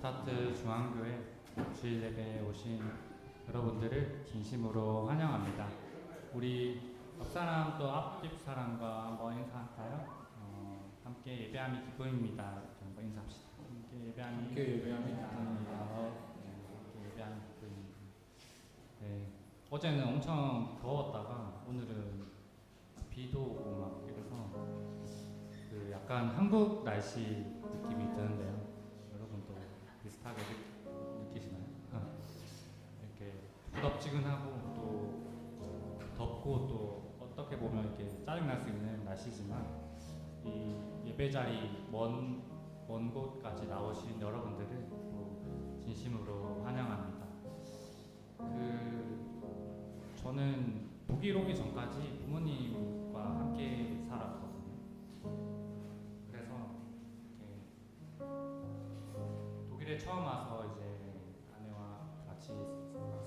스타트 중앙교회 주일 예배에 오신 여러분들을 진심으로 환영합니다. 우리 옆사람 또 앞집 사람과 한번 인사할까요? 함께 예배함이 기쁨입니다. 이렇게 한번 인사합시다. 함께 예배함이 기쁨입니다. 함께 예배함이 기쁨입니다. 네, 어제는 엄청 더웠다가 오늘은 비도 오고 막 이래서 그 약간 한국 날씨 느낌이 드는데요. 여러분도 비슷하게 느끼시나요? 이렇게 부덥지근하고 또 덥고 또 어떻게 보면 이렇게 짜증날 수 있는 날씨지만 이 예배 자리 먼 곳까지 나오신 여러분들을 진심으로 환영합니다. 저는 독일 오기 전까지 부모님과 함께 살았거든요. 그래서 독일에 처음 와서 이제 아내와 같이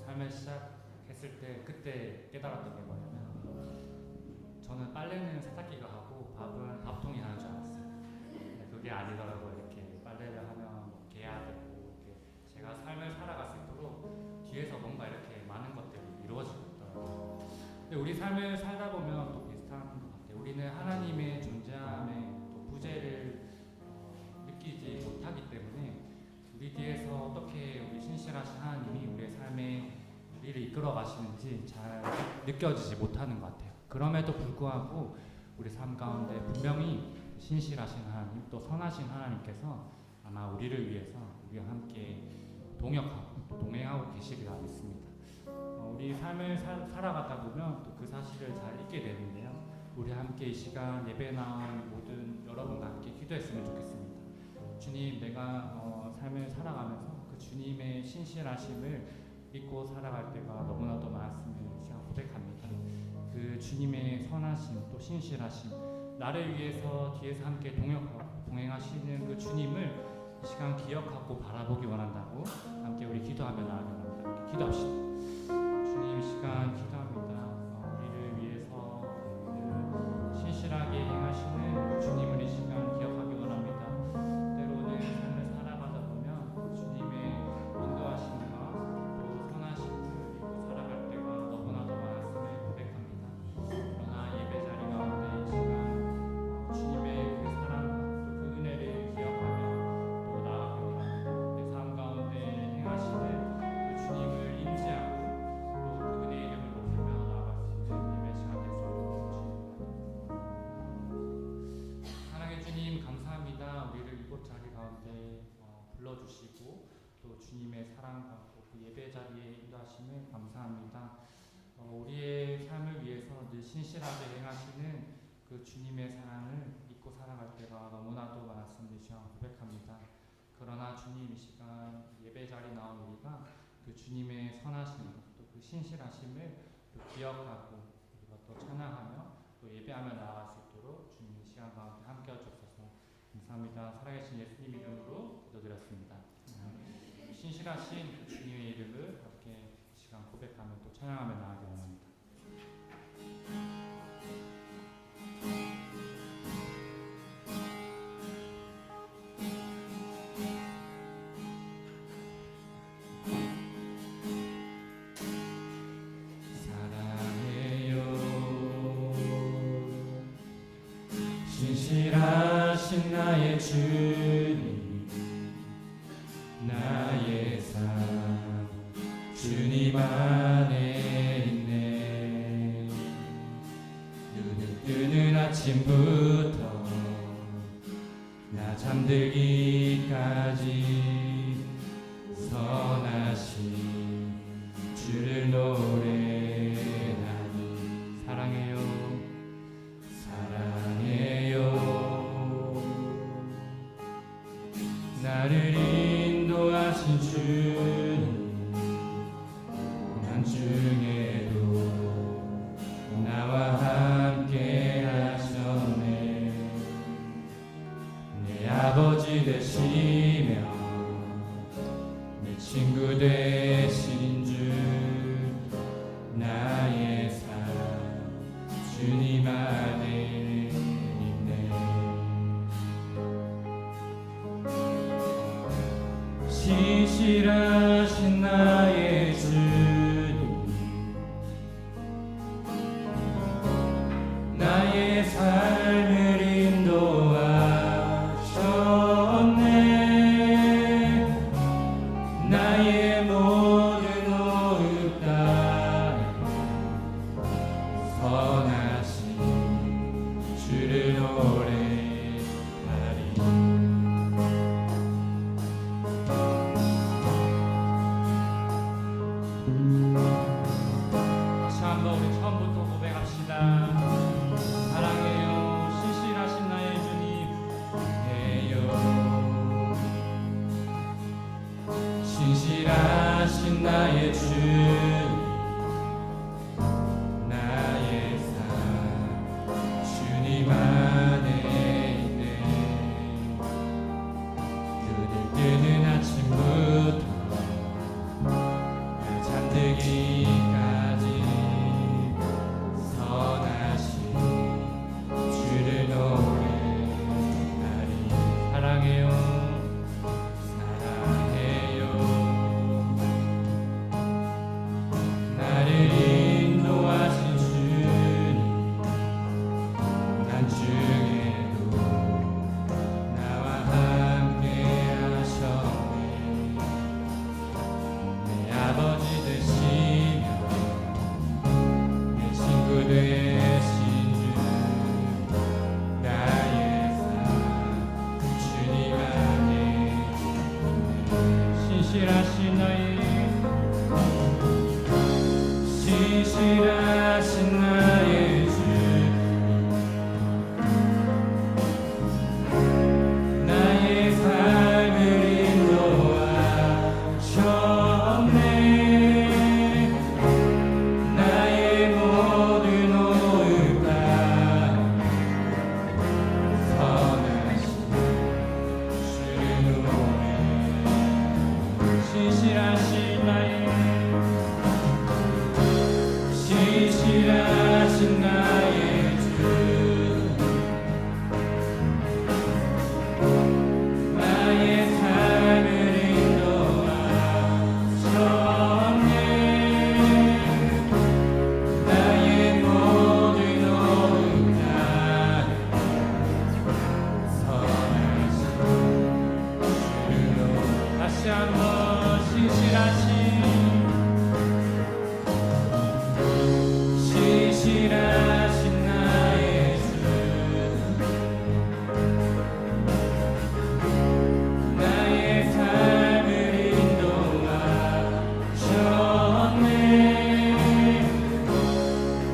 삶을 시작했을 때 그때 깨달았던 게 뭐냐면 저는 빨래는 세탁기가 하고 밥은 밥통이 하는 줄 알았어요. 근데 그게 아니더라고요. 이렇게 빨래를 하면 뭐 개야 되고 이렇게 제가 삶을 살아갈 수 있도록 뒤에서 뭔가 이렇게 많은 것들이 이루어지고 있더라고요. 근데 우리 삶을 살다 보면 또 비슷한 것 같아요. 우리는 하나님의 존재함에 또 부재를 느끼지 못하기 때문에 우리 뒤에서 어떻게 우리 신실하신 하나님이 우리의 삶에 우리를 이끌어 가시는지 잘 느껴지지 못하는 것 같아요. 그럼에도 불구하고 우리 삶 가운데 분명히 신실하신 하나님 또 선하신 하나님께서 아마 우리를 위해서 우리와 함께 동역하고 또 동행하고 계시리라 믿습니다. 우리 삶을 살아가다 보면 또 그 사실을 잘 잊게 되는데요. 우리 함께 이 시간 예배 나온 모든 여러분과 함께 기도했으면 좋겠습니다. 주님, 내가 삶을 살아가면서 그 주님의 신실하심을 믿고 살아갈 때가 너무나도 많았음을 시간 고백합니다. 그 주님의 선하심 또 신실하심 나를 위해서 뒤에서 함께 동역하고 동행하시는 그 주님을 이 시간 기억하고 바라보기 원한다고 함께 우리 기도하며 나아가기 원합니다. 함께 기도합시다. 주님, 이 시간 기도합니다. 우리를 위해서 신실하게 행하시는 그 주님을 이 시간 기억하기 원합니다. 때로는 삶을 살아가다 보면 그 주님의 인도하심과 또 선하심을 믿고 살아갈 때가 너무나도 많았음을 고백합니다. 그러나 예배 자리 가운데 이 시간 주님의 그 사랑과 또 그 은혜를 기억하며 또 나아가기 원합니다. 내 삶 가운데 행하시는 그 주님을 인지하고 또 그 은혜의 이름을 높이며 나아갈 수 있는 예배 시간 됐으면 좋겠습니다. 사랑의 주님, 감사합니다. 우리를 이곳 자리 가운데 불러주시고 또 주님의 사랑과 또 그 예배 자리에 인도하심을 감사합니다. 우리의 삶을 위해서 늘 신실하게 행하시는 그 주님의 사랑을 믿고 살아갈 때가 너무나도 많았음을 이 시간 고백합니다. 그러나 주님, 이 시간 예배 자리 나온 우리가 그 주님의 선하심과 또 그 신실하심을 또 기억하고 우리가 또 찬양하며 또 예배하며 나아갈 수 있도록 주님 이 시간 가운데 함께 해주셔서 감사합니다. 살아계신 예수님 이름으로 기도드렸습니다. 신실하신 그 주님의 이름을 함께 이 시간 고백하며 또 찬양하며 나아가기 원합니다. 신실하신 나의 주님, 나의 삶 주님 안에 있네. 눈을 뜨는 아침부터 나 잠들기까지 선하신 주를 노래하니 사랑해요. 나를 인도하신 주님, 고난 중에도 나와 함께 하셨네. 내 아버지 되시며 내 친구 되신 주, 나의 삶 주님 안에 있네. 신실하신 나의 주님, 나의 삶을 인도하셨네. 나의 모든 호흡 따에 선하신 주를 노래하리. 다시 한번 우리 처음부터 고백합시다. 사랑해요 신실하신 나의 주님. 해요 신실하신 나의 주님, 나의 삶 주님 안에 있네. 눈을 뜨는 아침부터 잠들기까지 선하신 주를 노래하리. 사랑해요 사랑해요 나를 인도하신 주님, 난 중에도 나와 함께 하셨네. 내 아버지 되시며 내 친구 되신 주, 나의 삶 주님 안에 있네. 신실하신 나의 신실하신 나의 주, 나의 삶을 인도하셨네. 나의 모든 호흡 따에 선하신 주를 노래하리. 신실하신 나의 신실하신 나의 주, 나의 삶을 인도하셨네. 나의 모든 호흡 따에 선하신 주를 노래하리. 다시 한번 신실하신 신실하신 나의 주, 나의 삶을 인도하셨네.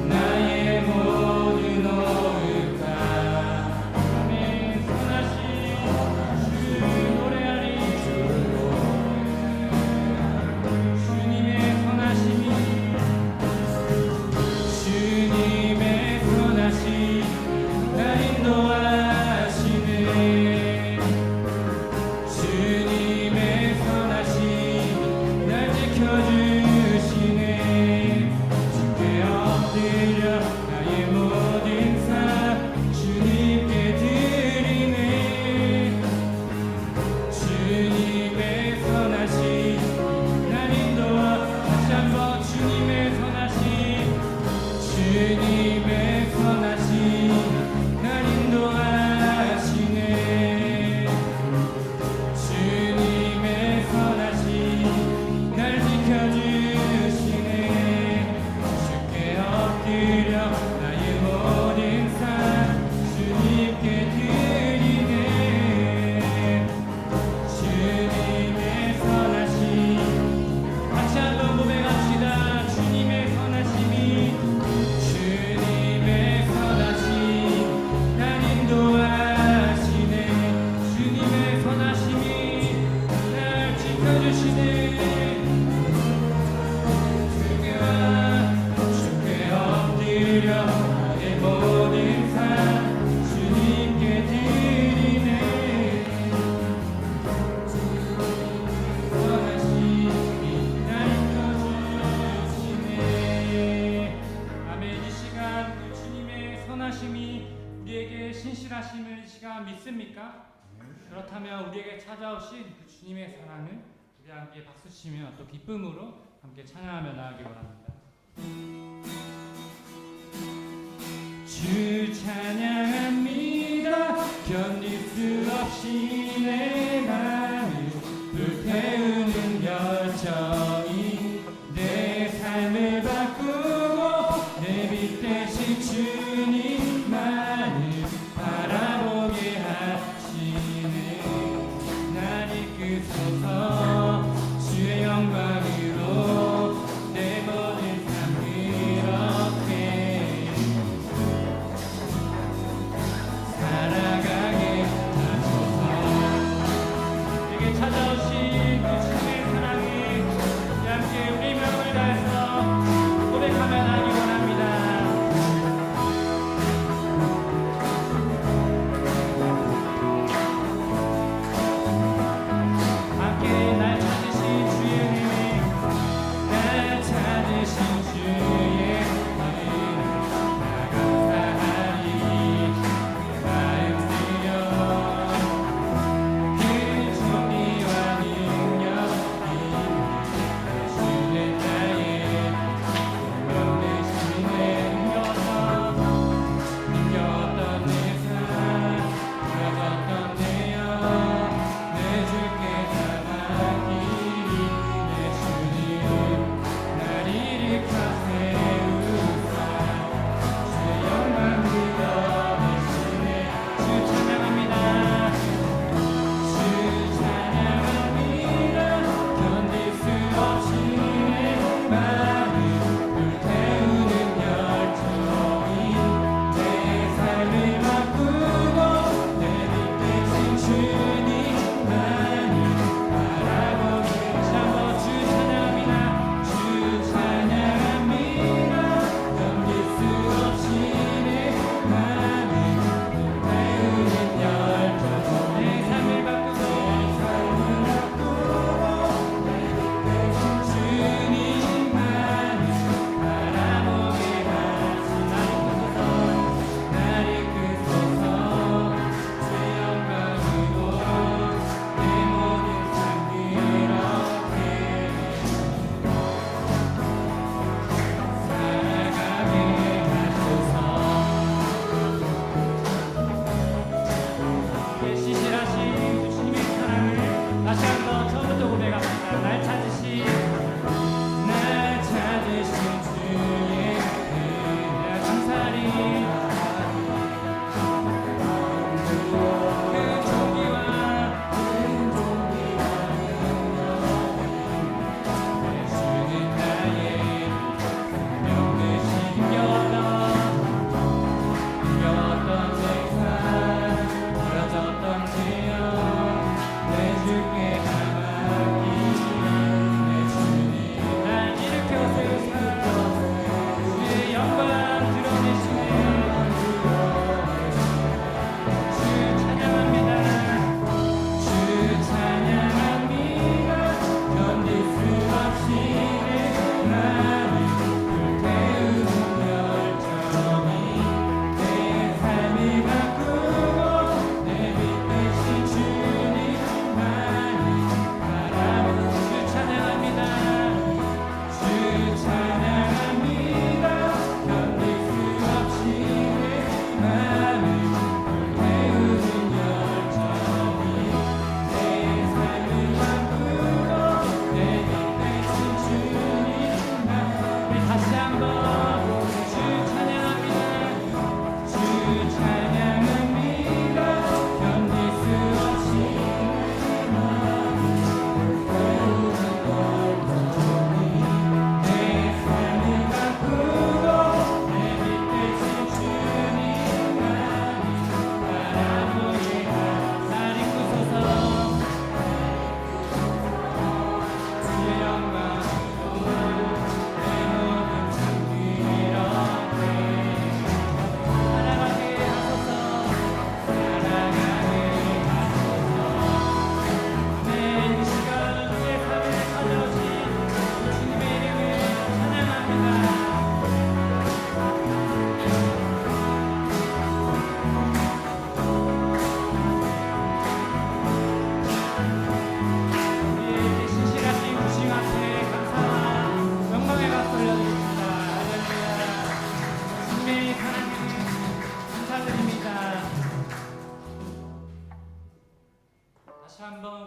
나의 모든 호흡 따에 선하신 주 노래하리. 주님의 선하심이 주님의 선하심 날 인도하시네. 주님의 선하심 날 지켜주시네. 주께 엎드려 나의 모든 삶 주님께 드리네. 주님의 선하심 날 인도하. 다시 한번 주님의 선하심, 주님의 선하심 날 인도하시네. 주님의 선하심 날 지켜주시네. 주께 엎드려 나의 모든 삶 주님께 드리네. 주님의 선하심 같이 한번 고백합시다. 주님의 선하심이 주님의 선하심 날 인도하시네. 주님의 선하심이 날 지켜주시네. 주께 엎드려 나의 모든 삶 주님께 드리네. 선하심이 날 인도하시네. 아멘. 이 시간 그 주님의 선하심이 우리에게 신실하심을 이 시간 믿습니까? 그렇다면 우리에게 찾아오신 그 주님의 사랑을 우리 함께 박수 치며 또 기쁨으로 함께 찬양하며 나가기 원합니다. 주 찬양합니다. 견딜 수 없이 내 맘을 불태우는 열정이 내 삶을 바꾸고 내 빛 대신 주님만을 바라보게 하시네. 날 이끄소서 주의 영광으로 내 모든 삶 그렇게 살아가게 하소서.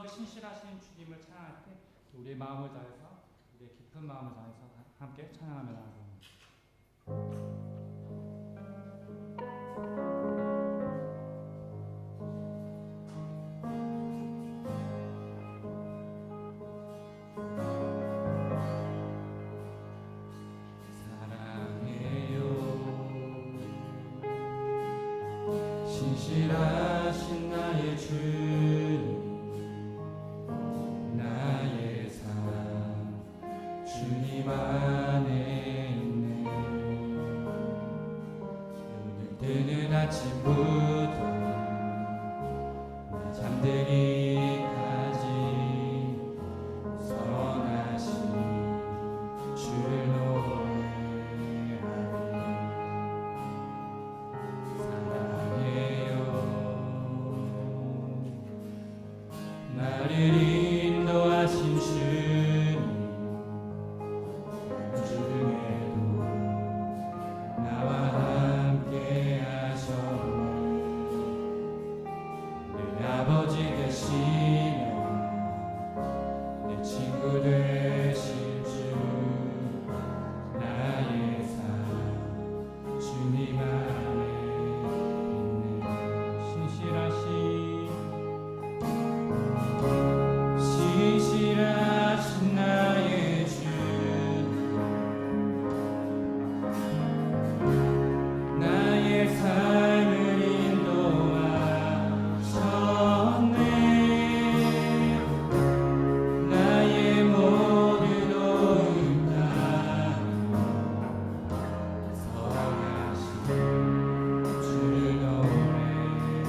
그 신실하신 주님을 찬양할 때 우리의 마음을 다해서 우리의 깊은 마음을 다해서 함께 찬양하며 나아갑니다. 신실하신 나의 주님 나의 삶 주님 안에 있네 눈을 뜨는 아침부터 나 잠들기까지 선하신 주를 노래하리 나를 인도하신 주님 중에도 나와 함께 하셨네 내 아버지 되시며 내 친구 되신 주 나의 삶 주님 안에 있네 신실하신 나의 주 나의 삶을 인도하셨네 나의 모든 도움 다 선하신 주를 노래하리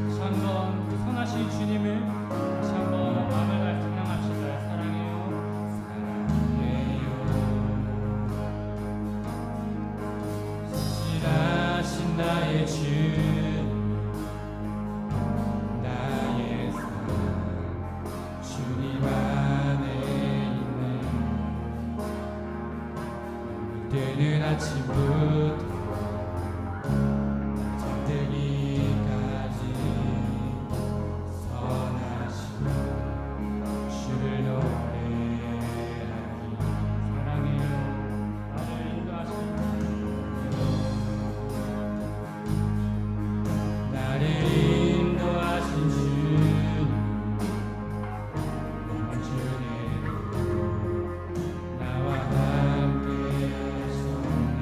다시 한번 그 선하신 주님을 다시 한번 마음을 다해 찬양합시다. 사랑해요. 신실하신 나의 주 나의 삶 주님 안에 있네 뜨는 아침부터 잠들기까지 선하신 주를 노래하리 사랑해요. 나를 인도하시는 나를 인도하신 주님 주님도 나와 함께 하셨네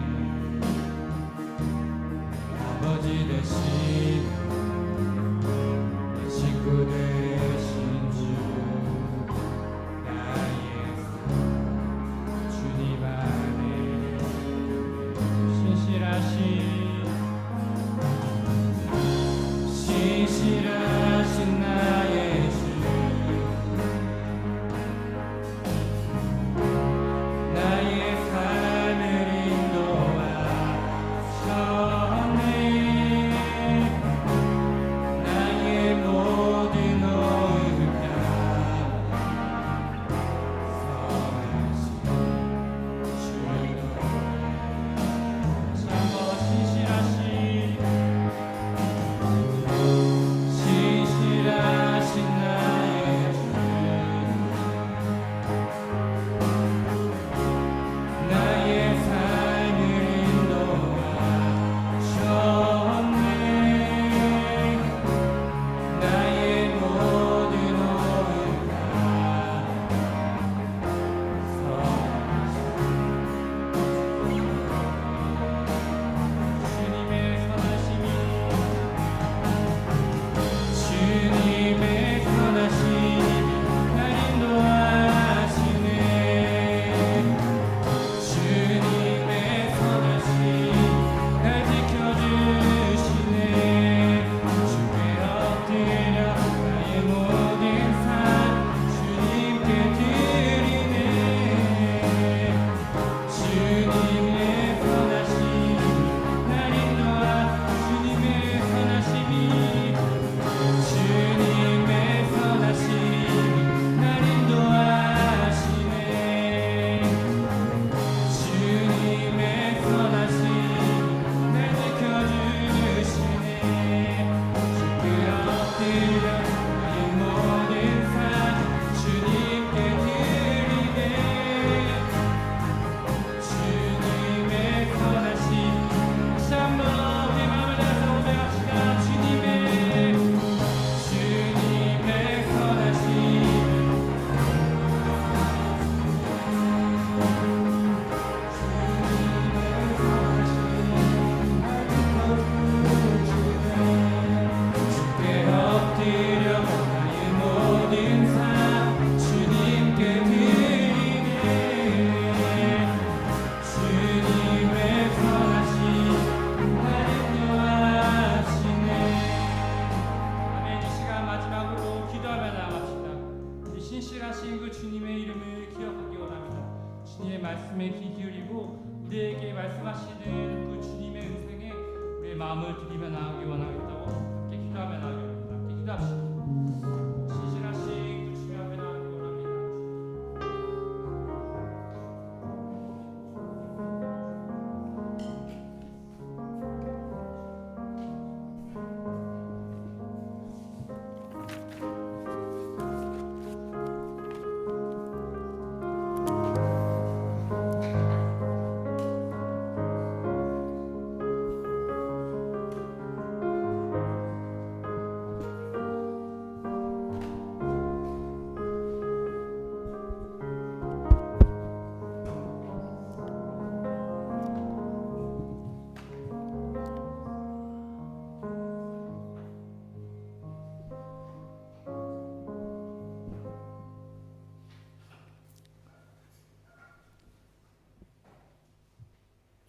말씀에 귀 기울이고 우리에게 말씀하시는 그 주님의 은총에 우리의 마음을 드리며 나아가기 원하겠다고 함께 기도하며 나아가기 원합니다. 함께 기도합시다. 신실하신 그 주님 앞에 나아가기 원합니다.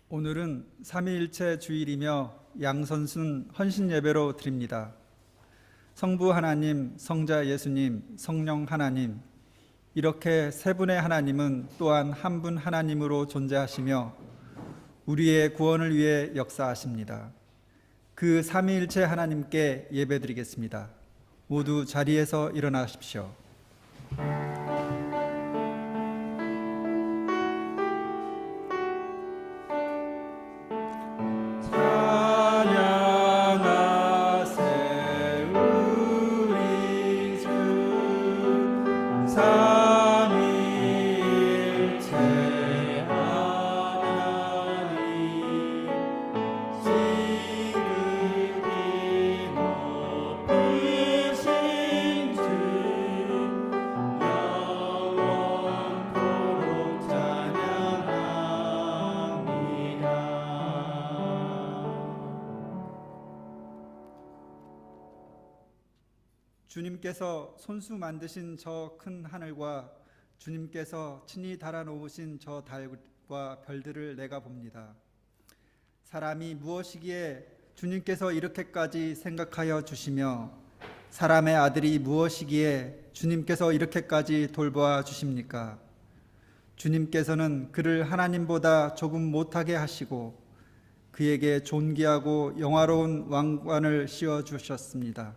오늘은 삼위일체 주일이며 양선순 헌신 예배로 드립니다. 성부 하나님, 성자 예수님, 성령 하나님, 이렇게 세 분의 하나님은 또한 한 분 하나님으로 존재하시며 우리의 구원을 위해 역사하십니다. 그 삼위일체 하나님께 예배드리겠습니다. 모두 자리에서 일어나십시오. 주님께서 손수 만드신 저 큰 하늘과 주님께서 친히 달아놓으신 저 달과 별들을 내가 봅니다. 사람이 무엇이기에 주님께서 이렇게까지 생각하여 주시며 사람의 아들이 무엇이기에 주님께서 이렇게까지 돌보아 주십니까? 주님께서는 그를 하나님보다 조금 못하게 하시고 그에게 존귀하고 영화로운 왕관을 씌워 주셨습니다.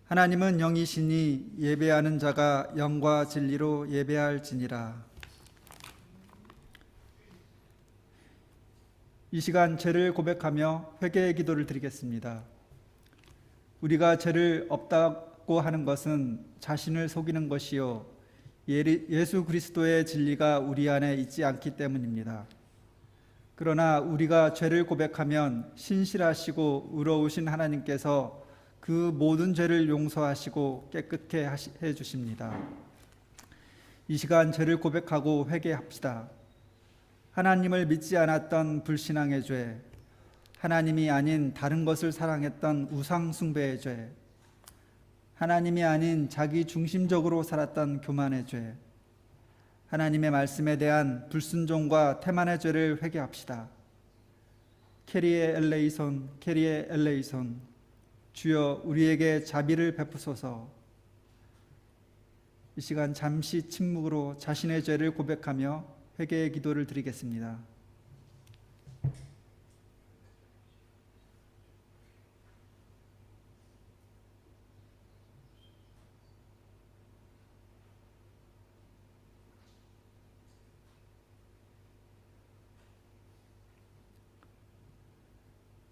하나님은 영이시니 예배하는 자가 영과 진리로 예배할지니라. 이 시간 죄를 고백하며 회개의 기도를 드리겠습니다. 우리가 죄를 없다고 하는 것은 자신을 속이는 것이요 예수 그리스도의 진리가 우리 안에 있지 않기 때문입니다. 그러나 우리가 죄를 고백하면 신실하시고 의로우신 하나님께서 그 모든 죄를 용서하시고 깨끗게 해 주십니다. 이 시간 죄를 고백하고 회개합시다. 하나님을 믿지 않았던 불신앙의 죄, 하나님이 아닌 다른 것을 사랑했던 우상 숭배의 죄, 하나님이 아닌 자기 중심적으로 살았던 교만의 죄, 하나님의 말씀에 대한 불순종과 태만의 죄를 회개합시다. 캐리의 엘레이손, 주여 우리에게 자비를 베푸소서. 이 시간 잠시 침묵으로 자신의 죄를 고백하며 회개의 기도를 드리겠습니다.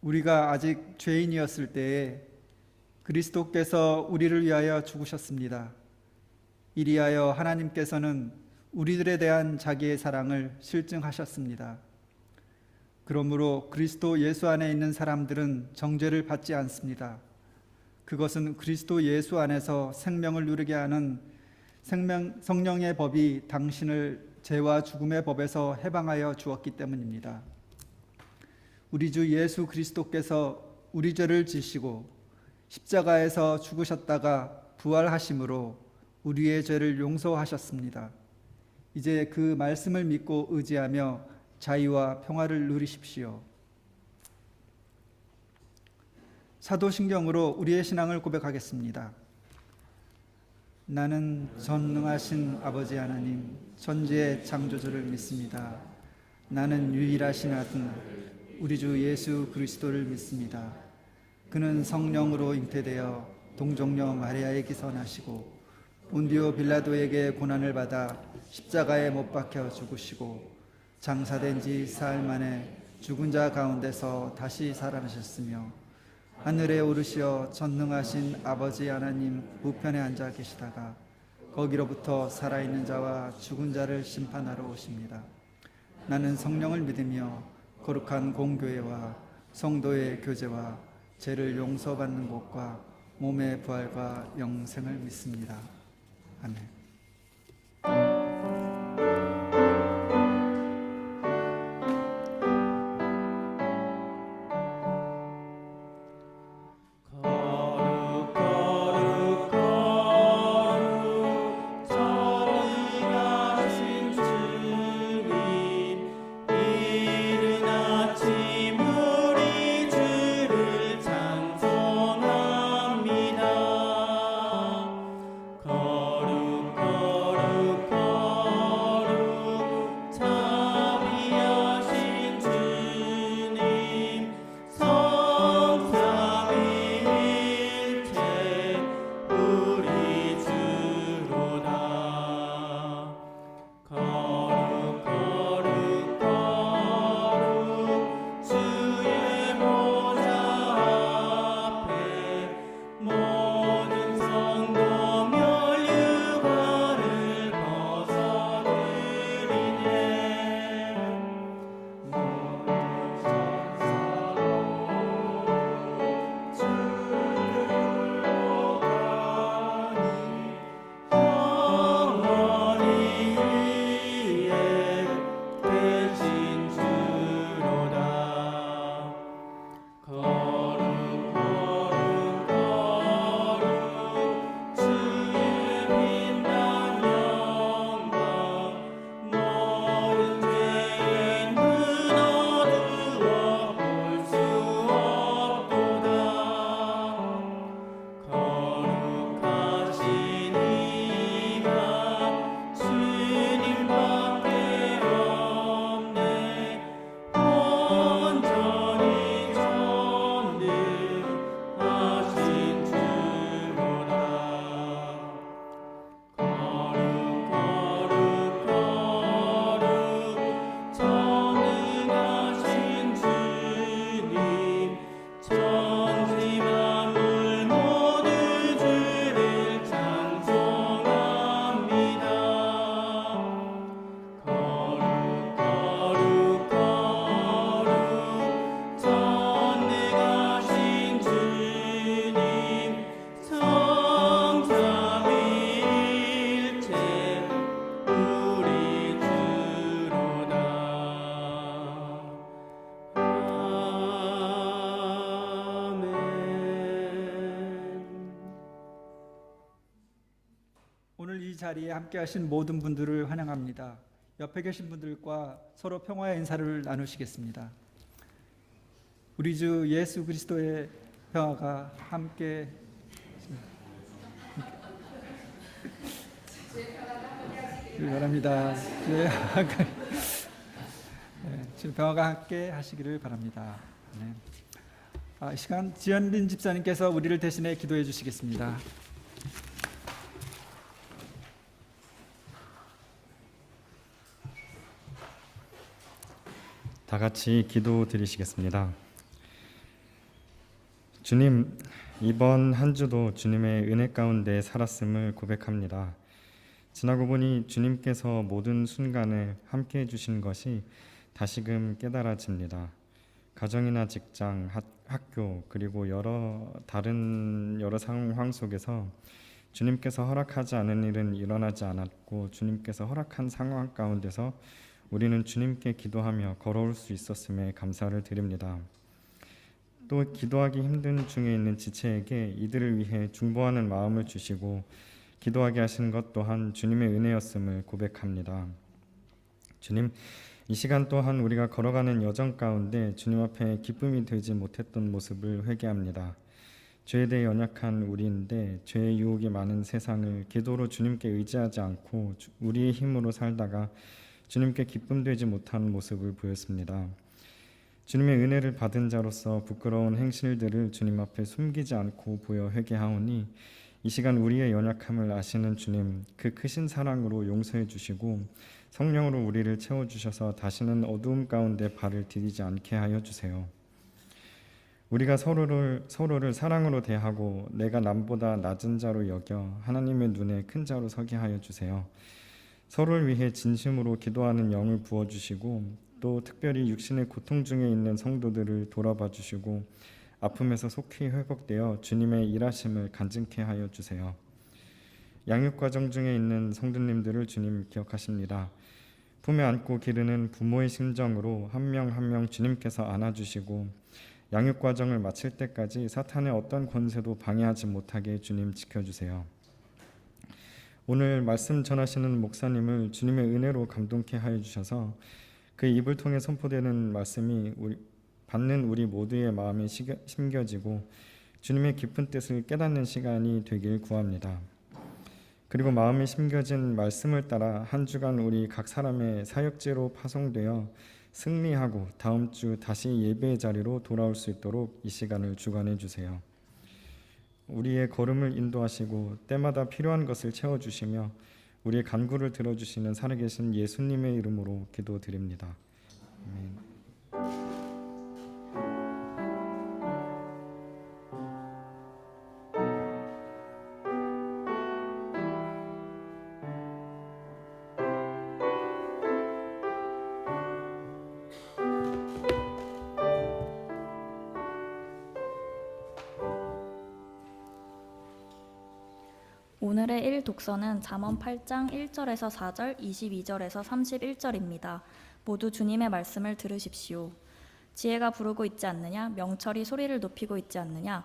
우리가 아직 죄인이었을 때에 그리스도께서 우리를 위하여 죽으셨습니다. 이리하여 하나님께서는 우리들에 대한 자기의 사랑을 실증하셨습니다. 그러므로 그리스도 예수 안에 있는 사람들은 정죄를 받지 않습니다. 그것은 그리스도 예수 안에서 생명을 누리게 하는 성령의 법이 당신을 죄와 죽음의 법에서 해방하여 주었기 때문입니다. 우리 주 예수 그리스도께서 우리 죄를 지시고 십자가에서 죽으셨다가 부활하심으로 우리의 죄를 용서하셨습니다. 이제 그 말씀을 믿고 의지하며 자유와 평화를 누리십시오. 사도신경으로 우리의 신앙을 고백하겠습니다. 나는 전능하신 아버지 하나님, 천지의 창조주를 믿습니다. 나는 유일하신 아들, 우리 주 예수 그리스도를 믿습니다. 그는 성령으로 잉태되어 동정녀 마리아에게서 나시고 본디오 빌라도에게 고난을 받아 십자가에 못 박혀 죽으시고 장사된 지 사흘 만에 죽은 자 가운데서 다시 살아나셨으며 하늘에 오르시어 전능하신 아버지 하나님 우편에 앉아 계시다가 거기로부터 살아있는 자와 죽은 자를 심판하러 오십니다. 나는 성령을 믿으며 거룩한 공교회와 성도의 교제와 죄를 용서받는 것과 몸의 부활과 영생을 믿습니다. 아멘. 오늘 이 자리에 함께 하신 모든 분들을 환영합니다. 옆에 계신 분들과 서로 평화의 인사를 나누시겠습니다. 우리 주 예수 그리스도의 평화가 함께 바랍니다. 주의 평화가 함께 하시기를 바랍니다. 이 시간 지연린 집사님께서 우리를 대신해 기도해 주시겠습니다. 다 같이 기도 드리시겠습니다. 주님, 이번 한 주도 주님의 은혜 가운데 살았음을 고백합니다. 지나고 보니 주님께서 모든 순간을 함께 해주신 것이 다시금 깨달아집니다. 가정이나 직장, 학교, 그리고 다른 여러 상황 속에서 주님께서 허락하지 않은 일은 일어나지 않았고, 주님께서 허락한 상황 가운데서 우리는 주님께 기도하며 걸어올 수 있었음에 감사를 드립니다. 또 기도하기 힘든 중에 있는 지체에게 이들을 위해 중보하는 마음을 주시고 기도하게 하신 것 또한 주님의 은혜였음을 고백합니다. 주님, 이 시간 또한 우리가 걸어가는 여정 가운데 주님 앞에 기쁨이 되지 못했던 모습을 회개합니다. 죄에 대해 연약한 우리인데 죄의 유혹이 많은 세상을 기도로 주님께 의지하지 않고 우리의 힘으로 살다가 주님께 기쁨되지 못하는 모습을 보였습니다. 주님의 은혜를 받은 자로서 부끄러운 행실들을 주님 앞에 숨기지 않고 보여 회개하오니 이 시간 우리의 연약함을 아시는 주님, 그 크신 사랑으로 용서해 주시고 성령으로 우리를 채워주셔서 다시는 어두움 가운데 발을 디디지 않게 하여 주세요. 우리가 서로를 사랑으로 대하고 내가 남보다 낮은 자로 여겨 하나님의 눈에 큰 자로 서게 하여 주세요. 서로를 위해 진심으로 기도하는 영을 부어주시고 또 특별히 육신의 고통 중에 있는 성도들을 돌아봐 주시고 아픔에서 속히 회복되어 주님의 일하심을 간증케 하여 주세요. 양육 과정 중에 있는 성도님들을 주님 기억하십니다. 품에 안고 기르는 부모의 심정으로 한 명 한 명 주님께서 안아주시고 양육 과정을 마칠 때까지 사탄의 어떤 권세도 방해하지 못하게 주님 지켜주세요. 오늘 말씀 전하시는 목사님을 주님의 은혜로 감동케 하여 주셔서 그 입을 통해 선포되는 말씀이 받는 우리 모두의 마음에 심겨지고 주님의 깊은 뜻을 깨닫는 시간이 되길 구합니다. 그리고 마음에 심겨진 말씀을 따라 한 주간 우리 각 사람의 사역지로 파송되어 승리하고 다음 주 다시 예배의 자리로 돌아올 수 있도록 이 시간을 주관해 주세요. 우리의 걸음을 인도하시고 때마다 필요한 것을 채워주시며 우리의 간구를 들어주시는 살아계신 예수님의 이름으로 기도드립니다. 아멘. 오늘의 1독서는 잠언 8장 1절에서 4절, 22절에서 31절입니다. 모두 주님의 말씀을 들으십시오. 지혜가 부르고 있지 않느냐? 명철이 소리를 높이고 있지 않느냐?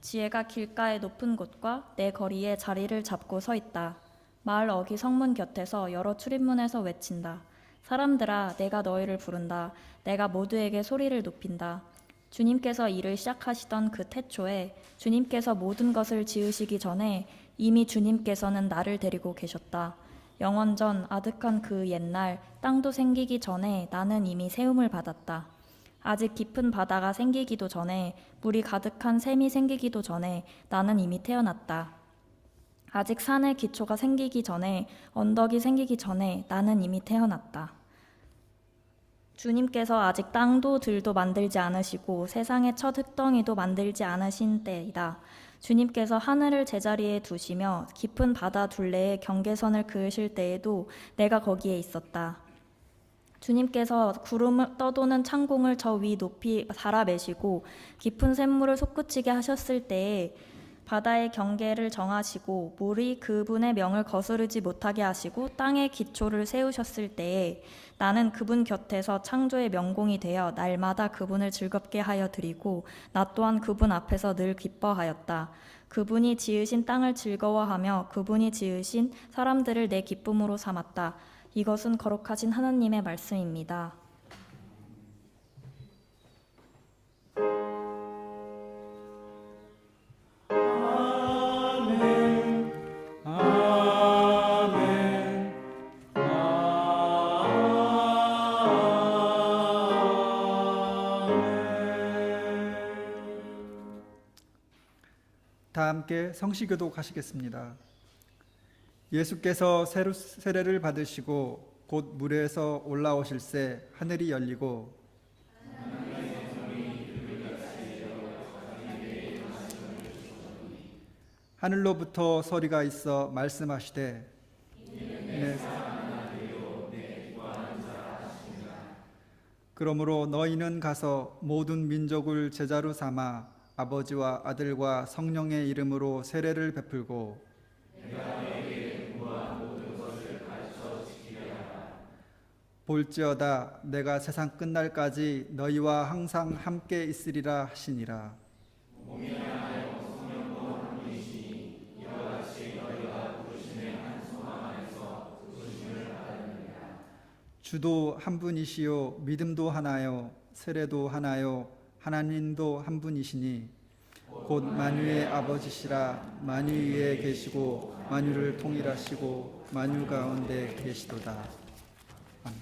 지혜가 길가의 높은 곳과 내 거리에 자리를 잡고 서 있다. 마을 어귀 성문 곁에서 여러 출입문에서 외친다. 사람들아, 내가 너희를 부른다. 내가 모두에게 소리를 높인다. 주님께서 일을 시작하시던 그 태초에 주님께서 모든 것을 지으시기 전에 이미 주님께서는 나를 데리고 계셨다. 영원전 아득한 그 옛날 땅도 생기기 전에 나는 이미 세움을 받았다. 아직 깊은 바다가 생기기도 전에 물이 가득한 샘이 생기기도 전에 나는 이미 태어났다. 아직 산의 기초가 생기기 전에 언덕이 생기기 전에 나는 이미 태어났다. 주님께서 아직 땅도 들도 만들지 않으시고 세상의 첫 흙덩이도 만들지 않으신 때이다. 주님께서 하늘을 제자리에 두시며 깊은 바다 둘레에 경계선을 그으실 때에도 내가 거기에 있었다. 주님께서 구름을 떠도는 창공을 저 위 높이 달아매시고 깊은 샘물을 솟구치게 하셨을 때에 바다의 경계를 정하시고 물이 그분의 명을 거스르지 못하게 하시고 땅의 기초를 세우셨을 때에 나는 그분 곁에서 창조의 명공이 되어 날마다 그분을 즐겁게 하여 드리고 나 또한 그분 앞에서 늘 기뻐하였다. 그분이 지으신 땅을 즐거워하며 그분이 지으신 사람들을 내 기쁨으로 삼았다. 이것은 거룩하신 하나님의 말씀입니다. 다 함께 성시교도 가시겠습니다. 예수께서 세례를 받으시고 곧 물에서 올라오실새 하늘이 열리고 하늘로부터 소리가 있어 말씀하시되 그러므로 너희는 가서 모든 민족을 제자로 삼아 아버지와 아들과 성령의 이름으로 세례를 베풀고 볼지어다 내가 세상 끝날까지 너희와 항상 함께 있으리라 하시니라. 주도 한 분이시요 믿음도 하나요 세례도 하나요 하나님도 한 분이시니 곧 만유의 아버지시라. 만유 위에 계시고 만유를 통일하시고 만유 가운데 계시도다. 아멘.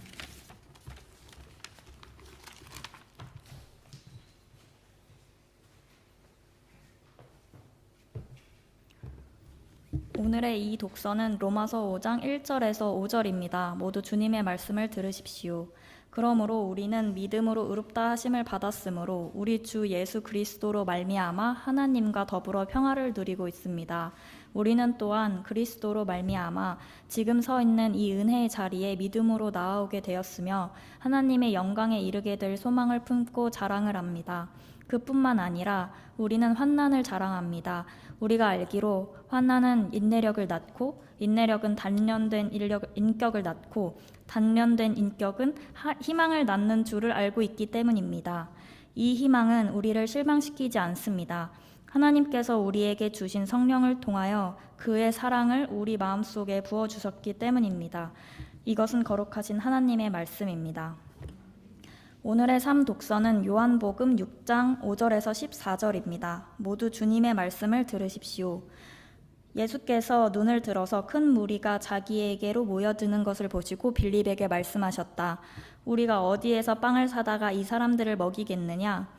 오늘의 이 독서는 로마서 5장 1절에서 5절입니다. 모두 주님의 말씀을 들으십시오. 그러므로 우리는 믿음으로 의롭다 하심을 받았으므로 우리 주 예수 그리스도로 말미암아 하나님과 더불어 평화를 누리고 있습니다. 우리는 또한 그리스도로 말미암아 지금 서 있는 이 은혜의 자리에 믿음으로 나아오게 되었으며 하나님의 영광에 이르게 될 소망을 품고 자랑을 합니다. 그뿐만 아니라 우리는 환난을 자랑합니다. 우리가 알기로 환난은 인내력을 낳고 인내력은 단련된 인격을 낳고 단련된 인격은 희망을 낳는 줄을 알고 있기 때문입니다. 이 희망은 우리를 실망시키지 않습니다. 하나님께서 우리에게 주신 성령을 통하여 그의 사랑을 우리 마음속에 부어주셨기 때문입니다. 이것은 거룩하신 하나님의 말씀입니다. 오늘의 삶 독서는 요한복음 6장 5절에서 14절입니다. 모두 주님의 말씀을 들으십시오. 예수께서 눈을 들어서 큰 무리가 자기에게로 모여드는 것을 보시고 빌립에게 말씀하셨다. 우리가 어디에서 빵을 사다가 이 사람들을 먹이겠느냐?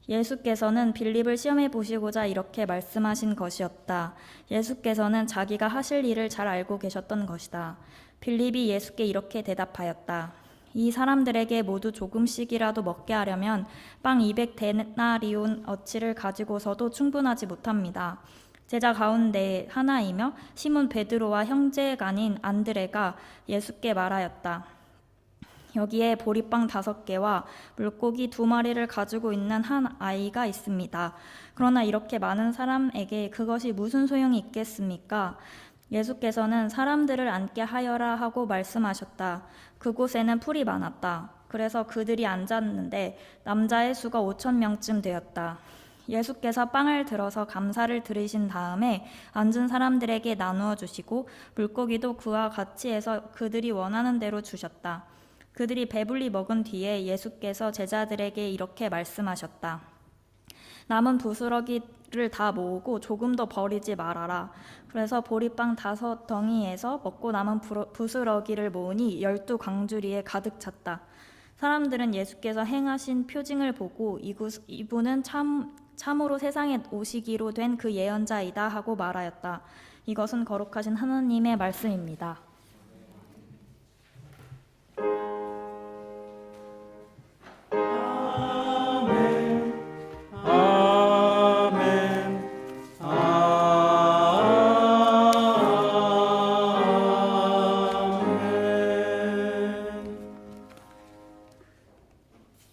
예수께서는 빌립을 시험해 보시고자 이렇게 말씀하신 것이었다. 예수께서는 자기가 하실 일을 잘 알고 계셨던 것이다. 빌립이 예수께 이렇게 대답하였다. 이 사람들에게 모두 조금씩이라도 먹게 하려면 빵 200데나리온 어치를 가지고서도 충분하지 못합니다. 제자 가운데 하나이며 시몬 베드로와 형제간인 안드레가 예수께 말하였다. 여기에 보리빵 5개와 물고기 2마리를 가지고 있는 한 아이가 있습니다. 그러나 이렇게 많은 사람에게 그것이 무슨 소용이 있겠습니까? 예수께서는 사람들을 앉게 하여라 하고 말씀하셨다. 그곳에는 풀이 많았다. 그래서 그들이 앉았는데 남자의 수가 5,000명쯤 되었다. 예수께서 빵을 들어서 감사를 드리신 다음에 앉은 사람들에게 나누어 주시고 물고기도 그와 같이 해서 그들이 원하는 대로 주셨다. 그들이 배불리 먹은 뒤에 예수께서 제자들에게 이렇게 말씀하셨다. 남은 부스러기를 다 모으고 조금 더 버리지 말아라. 그래서 보리빵 5덩이에서 먹고 남은 부스러기를 모으니 12광주리에 가득 찼다. 사람들은 예수께서 행하신 표징을 보고 이분은 참으로 세상에 오시기로 된 그 예언자이다 하고 말하였다. 이것은 거룩하신 하나님의 말씀입니다.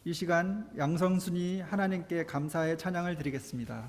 이 시간 양성순이 하나님께 감사의 찬양을 드리겠습니다.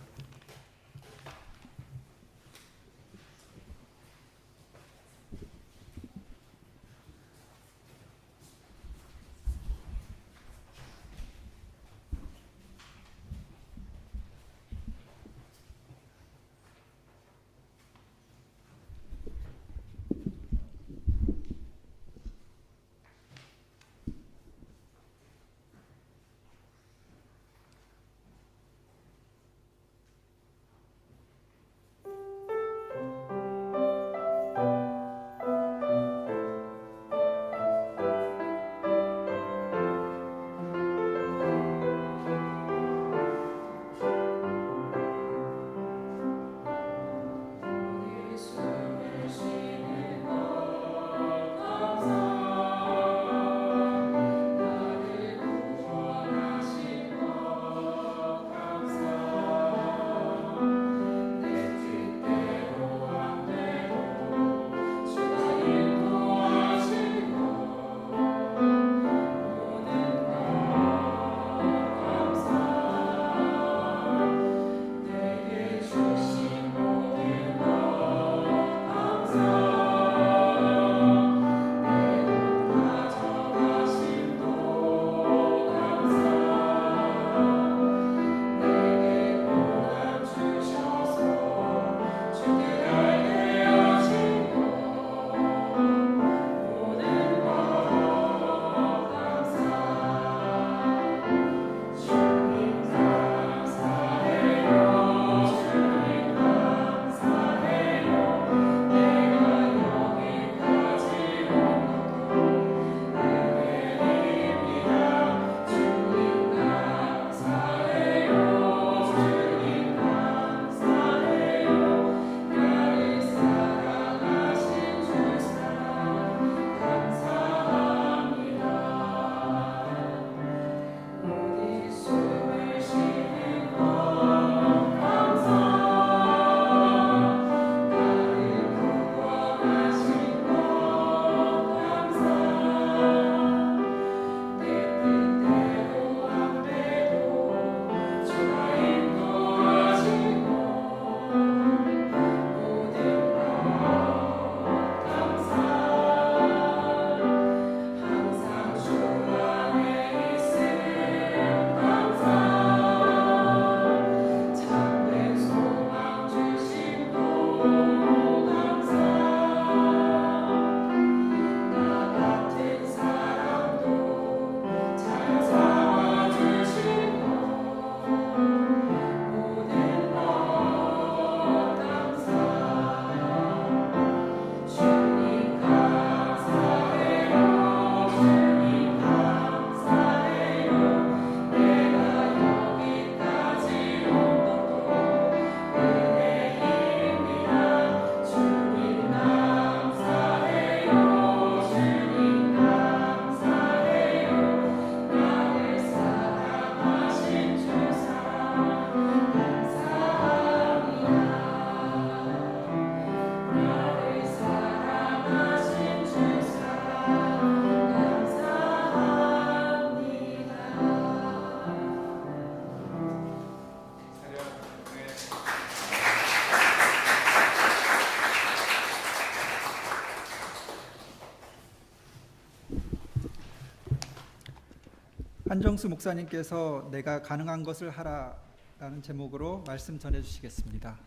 한정수 목사님께서 내가 가능한 것을 하라라는 제목으로 말씀 전해 주시겠습니다.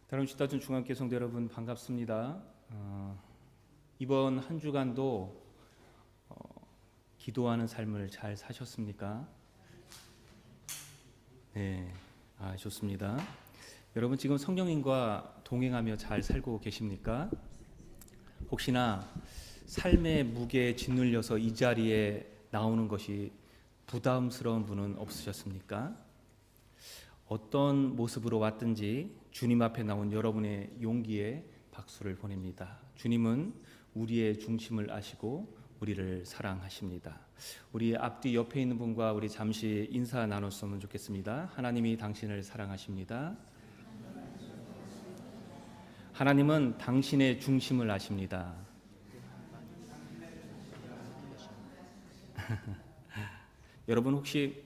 다름쥐따준 중앙교회 성도 여러분 반갑습니다. 이번 한 주간도 기도하는 삶을 잘 사셨습니까? 네, 좋습니다. 여러분 지금 성령님과 동행하며 잘 살고 계십니까? 혹시나 삶의 무게에 짓눌려서 이 자리에 나오는 것이 부담스러운 분은 없으셨습니까? 어떤 모습으로 왔든지 주님 앞에 나온 여러분의 용기에 박수를 보냅니다. 주님은 우리의 중심을 아시고 우리를 사랑하십니다. 우리 앞뒤 옆에 있는 분과 우리 잠시 인사 나눴으면 좋겠습니다. 하나님이 당신을 사랑하십니다. 하나님은 당신의 중심을 아십니다. 여러분 혹시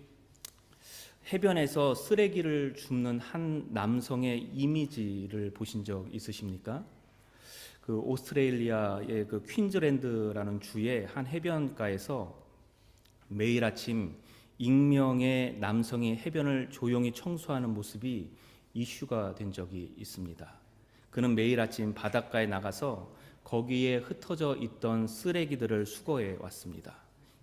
해변에서 쓰레기를 줍는 한 남성의 이미지를 보신 적 있으십니까? 그 오스트레일리아의 그 퀸즐랜드라는 주의 한 해변가에서 매일 아침 익명의 남성이 해변을 조용히 청소하는 모습이 이슈가 된 적이 있습니다. 그는 매일 아침 바닷가에 나가서 거기에 흩어져 있던 쓰레기들을 수거해 왔습니다.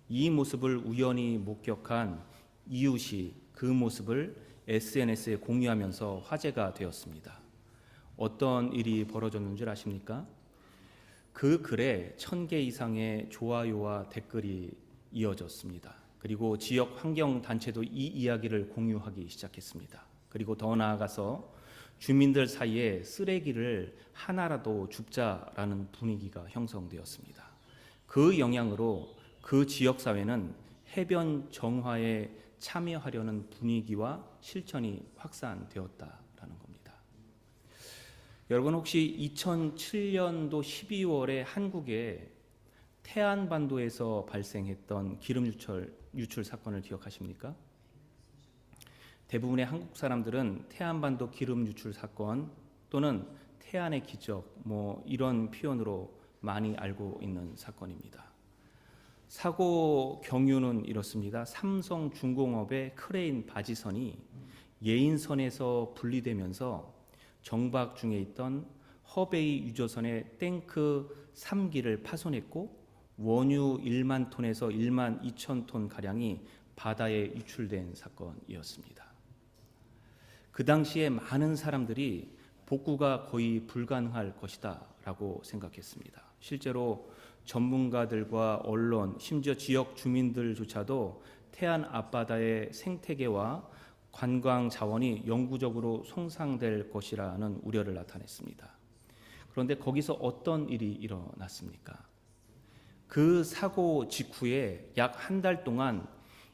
이 모습을 우연히 목격한 이웃이 그 모습을 SNS에 공유하면서 화제가 되었습니다. 어떤 일이 벌어졌는 줄 아십니까? 그 글에 1000개 이상의 좋아요와 댓글이 이어졌습니다. 그리고 지역 환경단체도 이 이야기를 공유하기 시작했습니다. 그리고 더 나아가서 주민들 사이에 쓰레기를 하나라도 줍자라는 분위기가 형성되었습니다. 그 영향으로 그 지역사회는 해변 정화에 참여하려는 분위기와 실천이 확산되었다라는 겁니다. 여러분 혹시 2007년도 12월에 한국에 태안반도에서 발생했던 기름 유출 사건을 기억하십니까? 대부분의 한국 사람들은 태안반도 기름 유출 사건 또는 태안의 기적 이런 표현으로 많이 알고 있는 사건입니다. 사고 경유는 이렇습니다. 삼성중공업의 크레인 바지선이 예인선에서 분리되면서 정박 중에 있던 허베이 유조선의 탱크 3기를 파손했고 원유 1만 톤에서 1만 2천 톤 가량이 바다에 유출된 사건이었습니다. 그 당시에 많은 사람들이 복구가 거의 불가능할 것이다 라고 생각했습니다. 실제로 전문가들과 언론, 심지어 지역 주민들조차도 태안 앞바다의 생태계와 관광 자원이 영구적으로 손상될 것이라는 우려를 나타냈습니다. 그런데 거기서 어떤 일이 일어났습니까? 그 사고 직후에 약 한 달 동안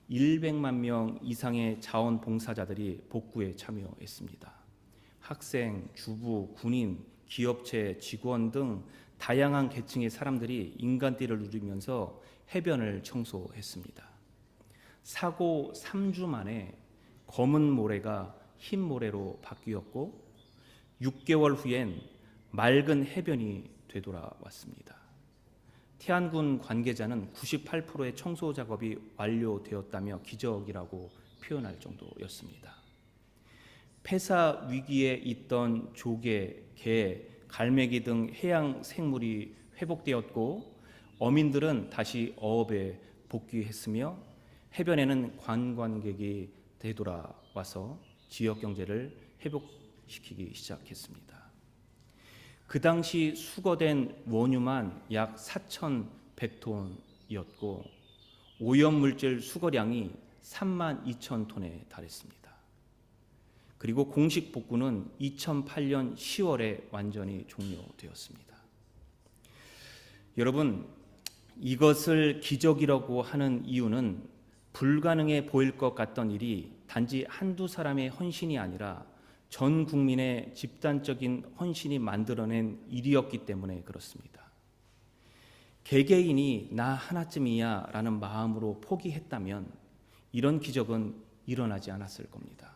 100만 명 이상의 자원봉사자들이 복구에 참여했습니다. 학생, 주부, 군인, 기업체, 직원 등 다양한 계층의 사람들이 인간띠를 누리면서 해변을 청소했습니다. 사고 3주 만에 검은 모래가 흰 모래로 바뀌었고 6개월 후엔 맑은 해변이 되돌아왔습니다. 태안군 관계자는 98%의 청소 작업이 완료되었다며 기적이라고 표현할 정도였습니다. 폐사 위기에 있던 조개, 게, 갈매기 등 해양 생물이 회복되었고 어민들은 다시 어업에 복귀했으며 해변에는 관광객이 되돌아와서 지역 경제를 회복시키기 시작했습니다. 그 당시 수거된 원유만 약 4,100톤이었고 오염물질 수거량이 3만 2천 톤에 달했습니다. 그리고 공식 복구는 2008년 10월에 완전히 종료되었습니다. 여러분, 이것을 기적이라고 하는 이유는 불가능해 보일 것 같던 일이 단지 한두 사람의 헌신이 아니라 전 국민의 집단적인 헌신이 만들어낸 일이었기 때문에 그렇습니다. 개개인이 나 하나쯤이야 라는 마음으로 포기했다면 이런 기적은 일어나지 않았을 겁니다.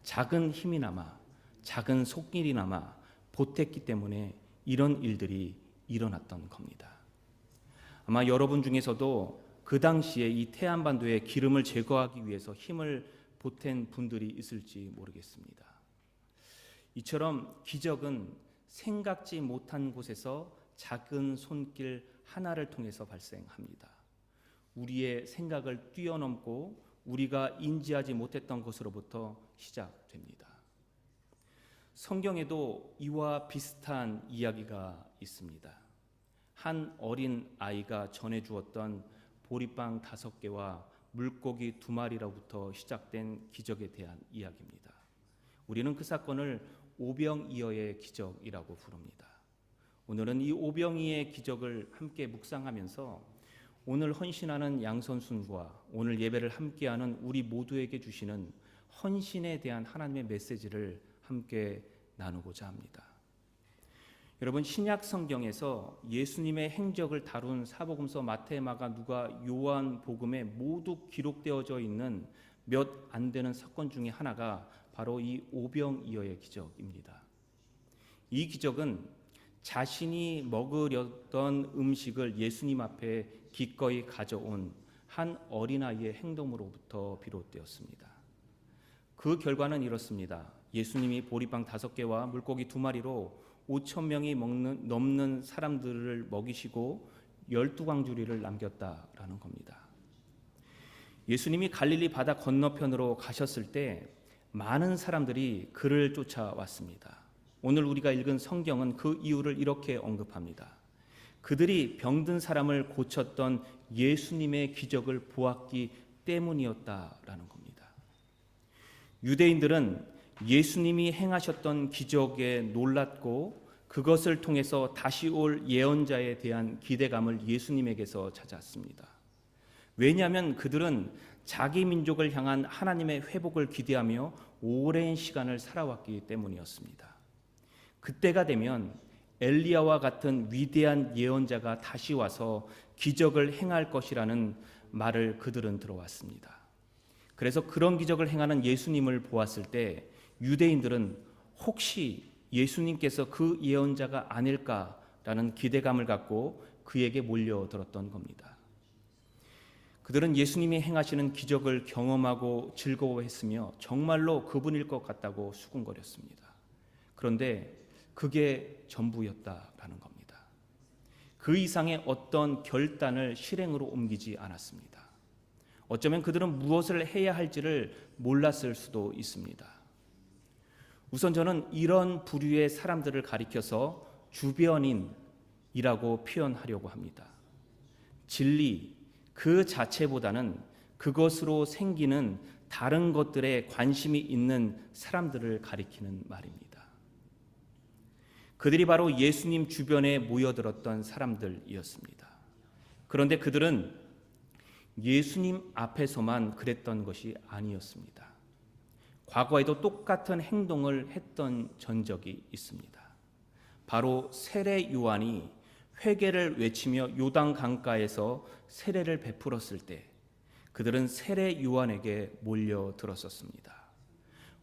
작은 힘이나마, 작은 속일이나마 보탰기 때문에 이런 일들이 일어났던 겁니다. 아마 여러분 중에서도 그 당시에 이 태안반도의 기름을 제거하기 위해서 힘을 보탠 분들이 있을지 모르겠습니다. 이처럼 기적은 생각지 못한 곳에서 작은 손길 하나를 통해서 발생합니다. 우리의 생각을 뛰어넘고 우리가 인지하지 못했던 것으로부터 시작됩니다. 성경에도 이와 비슷한 이야기가 있습니다. 한 어린 아이가 전해주었던 보리빵 5개와 물고기 2마리로부터 시작된 기적에 대한 이야기입니다. 우리는 그 사건을 오병이어의 기적이라고 부릅니다. 오늘은 이 오병이의 기적을 함께 묵상하면서 오늘 헌신하는 양선순과 오늘 예배를 함께하는 우리 모두에게 주시는 헌신에 대한 하나님의 메시지를 함께 나누고자 합니다. 여러분, 신약 성경에서 예수님의 행적을 다룬 사복음서 마태, 마가, 누가, 요한 복음에 모두 기록되어져 있는 몇 안 되는 사건 중에 하나가 바로 이 오병이어의 기적입니다. 이 기적은 자신이 먹으려던 음식을 예수님 앞에 기꺼이 가져온 한 어린아이의 행동으로부터 비롯되었습니다. 그 결과는 이렇습니다. 예수님이 보리빵 5개와 물고기 2마리로 5,000명이 넘는 사람들을 먹이시고 12광주리를 남겼다라는 겁니다. 예수님이 갈릴리 바다 건너편으로 가셨을 때 많은 사람들이 그를 쫓아왔습니다. 오늘 우리가 읽은 성경은 그 이유를 이렇게 언급합니다. 그들이 병든 사람을 고쳤던 예수님의 기적을 보았기 때문이었다라는 겁니다. 유대인들은 예수님이 행하셨던 기적에 놀랐고 그것을 통해서 다시 올 예언자에 대한 기대감을 예수님에게서 찾았습니다. 왜냐하면 그들은 자기 민족을 향한 하나님의 회복을 기대하며 오랜 시간을 살아왔기 때문이었습니다. 그때가 되면 엘리야와 같은 위대한 예언자가 다시 와서 기적을 행할 것이라는 말을 그들은 들어왔습니다. 그래서 그런 기적을 행하는 예수님을 보았을 때 유대인들은 혹시 예수님께서 그 예언자가 아닐까라는 기대감을 갖고 그에게 몰려들었던 겁니다. 그들은 예수님이 행하시는 기적을 경험하고 즐거워했으며 정말로 그분일 것 같다고 수군거렸습니다. 그런데 그게 전부였다라는 겁니다. 그 이상의 어떤 결단을 실행으로 옮기지 않았습니다. 어쩌면 그들은 무엇을 해야 할지를 몰랐을 수도 있습니다. 우선 저는 이런 부류의 사람들을 가리켜서 주변인이라고 표현하려고 합니다. 진리 그 자체보다는 그것으로 생기는 다른 것들에 관심이 있는 사람들을 가리키는 말입니다. 그들이 바로 예수님 주변에 모여들었던 사람들이었습니다. 그런데 그들은 예수님 앞에서만 그랬던 것이 아니었습니다. 과거에도 똑같은 행동을 했던 전적이 있습니다. 바로 세례 요한이 회개를 외치며 요단 강가에서 세례를 베풀었을 때 그들은 세례 요한에게 몰려들었었습니다.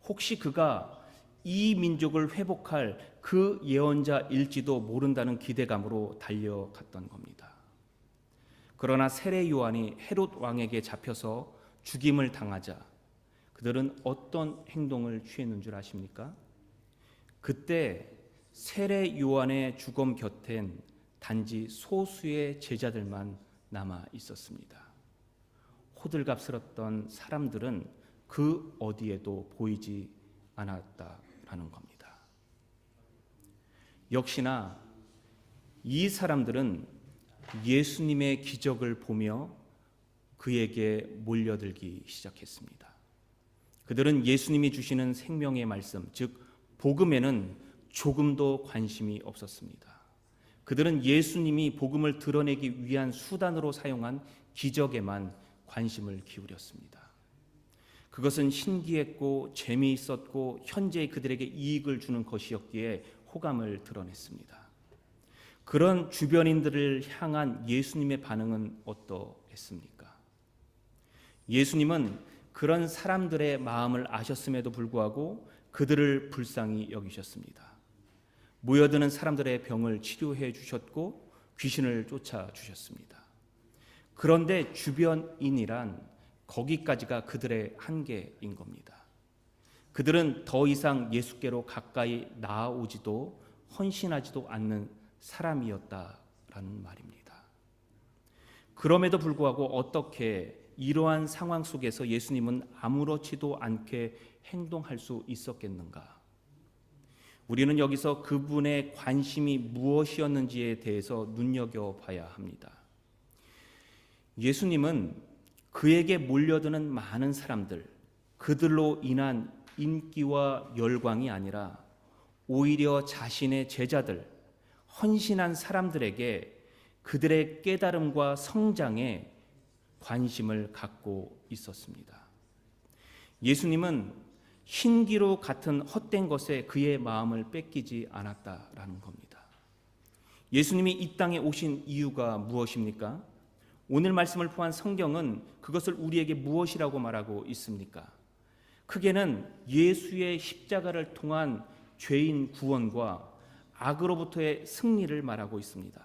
혹시 그가 이 민족을 회복할 그 예언자일지도 모른다는 기대감으로 달려갔던 겁니다. 그러나 세례 요한이 헤롯 왕에게 잡혀서 죽임을 당하자 그들은 어떤 행동을 취했는 줄 아십니까? 그때 세례 요한의 죽음 곁엔 단지 소수의 제자들만 남아 있었습니다. 호들갑스럽던 사람들은 그 어디에도 보이지 않았다라는 겁니다. 역시나 이 사람들은 예수님의 기적을 보며 그에게 몰려들기 시작했습니다. 그들은 예수님이 주시는 생명의 말씀, 즉 복음에는 조금도 관심이 없었습니다. 그들은 예수님이 복음을 드러내기 위한 수단으로 사용한 기적에만 관심을 기울였습니다. 그것은 신기했고 재미있었고 현재 그들에게 이익을 주는 것이었기에 호감을 드러냈습니다. 그런 주변인들을 향한 예수님의 반응은 어떠했습니까? 예수님은 그런 사람들의 마음을 아셨음에도 불구하고 그들을 불쌍히 여기셨습니다. 모여드는 사람들의 병을 치료해 주셨고 귀신을 쫓아 주셨습니다. 그런데 주변인이란 거기까지가 그들의 한계인 겁니다. 그들은 더 이상 예수께로 가까이 나아오지도 헌신하지도 않는 사람이었다라는 말입니다. 그럼에도 불구하고 어떻게 이러한 상황 속에서 예수님은 아무렇지도 않게 행동할 수 있었겠는가? 우리는 여기서 그분의 관심이 무엇이었는지에 대해서 눈여겨봐야 합니다. 예수님은 그에게 몰려드는 많은 사람들, 그들로 인한 인기와 열광이 아니라 오히려 자신의 제자들, 헌신한 사람들에게 그들의 깨달음과 성장에 관심을 갖고 있었습니다. 예수님은 흰기로 같은 헛된 것에 그의 마음을 뺏기지 않았다라는 겁니다. 예수님이 이 땅에 오신 이유가 무엇입니까? 오늘 말씀을 포함한 성경은 그것을 우리에게 무엇이라고 말하고 있습니까? 크게는 예수의 십자가를 통한 죄인 구원과 악으로부터의 승리를 말하고 있습니다.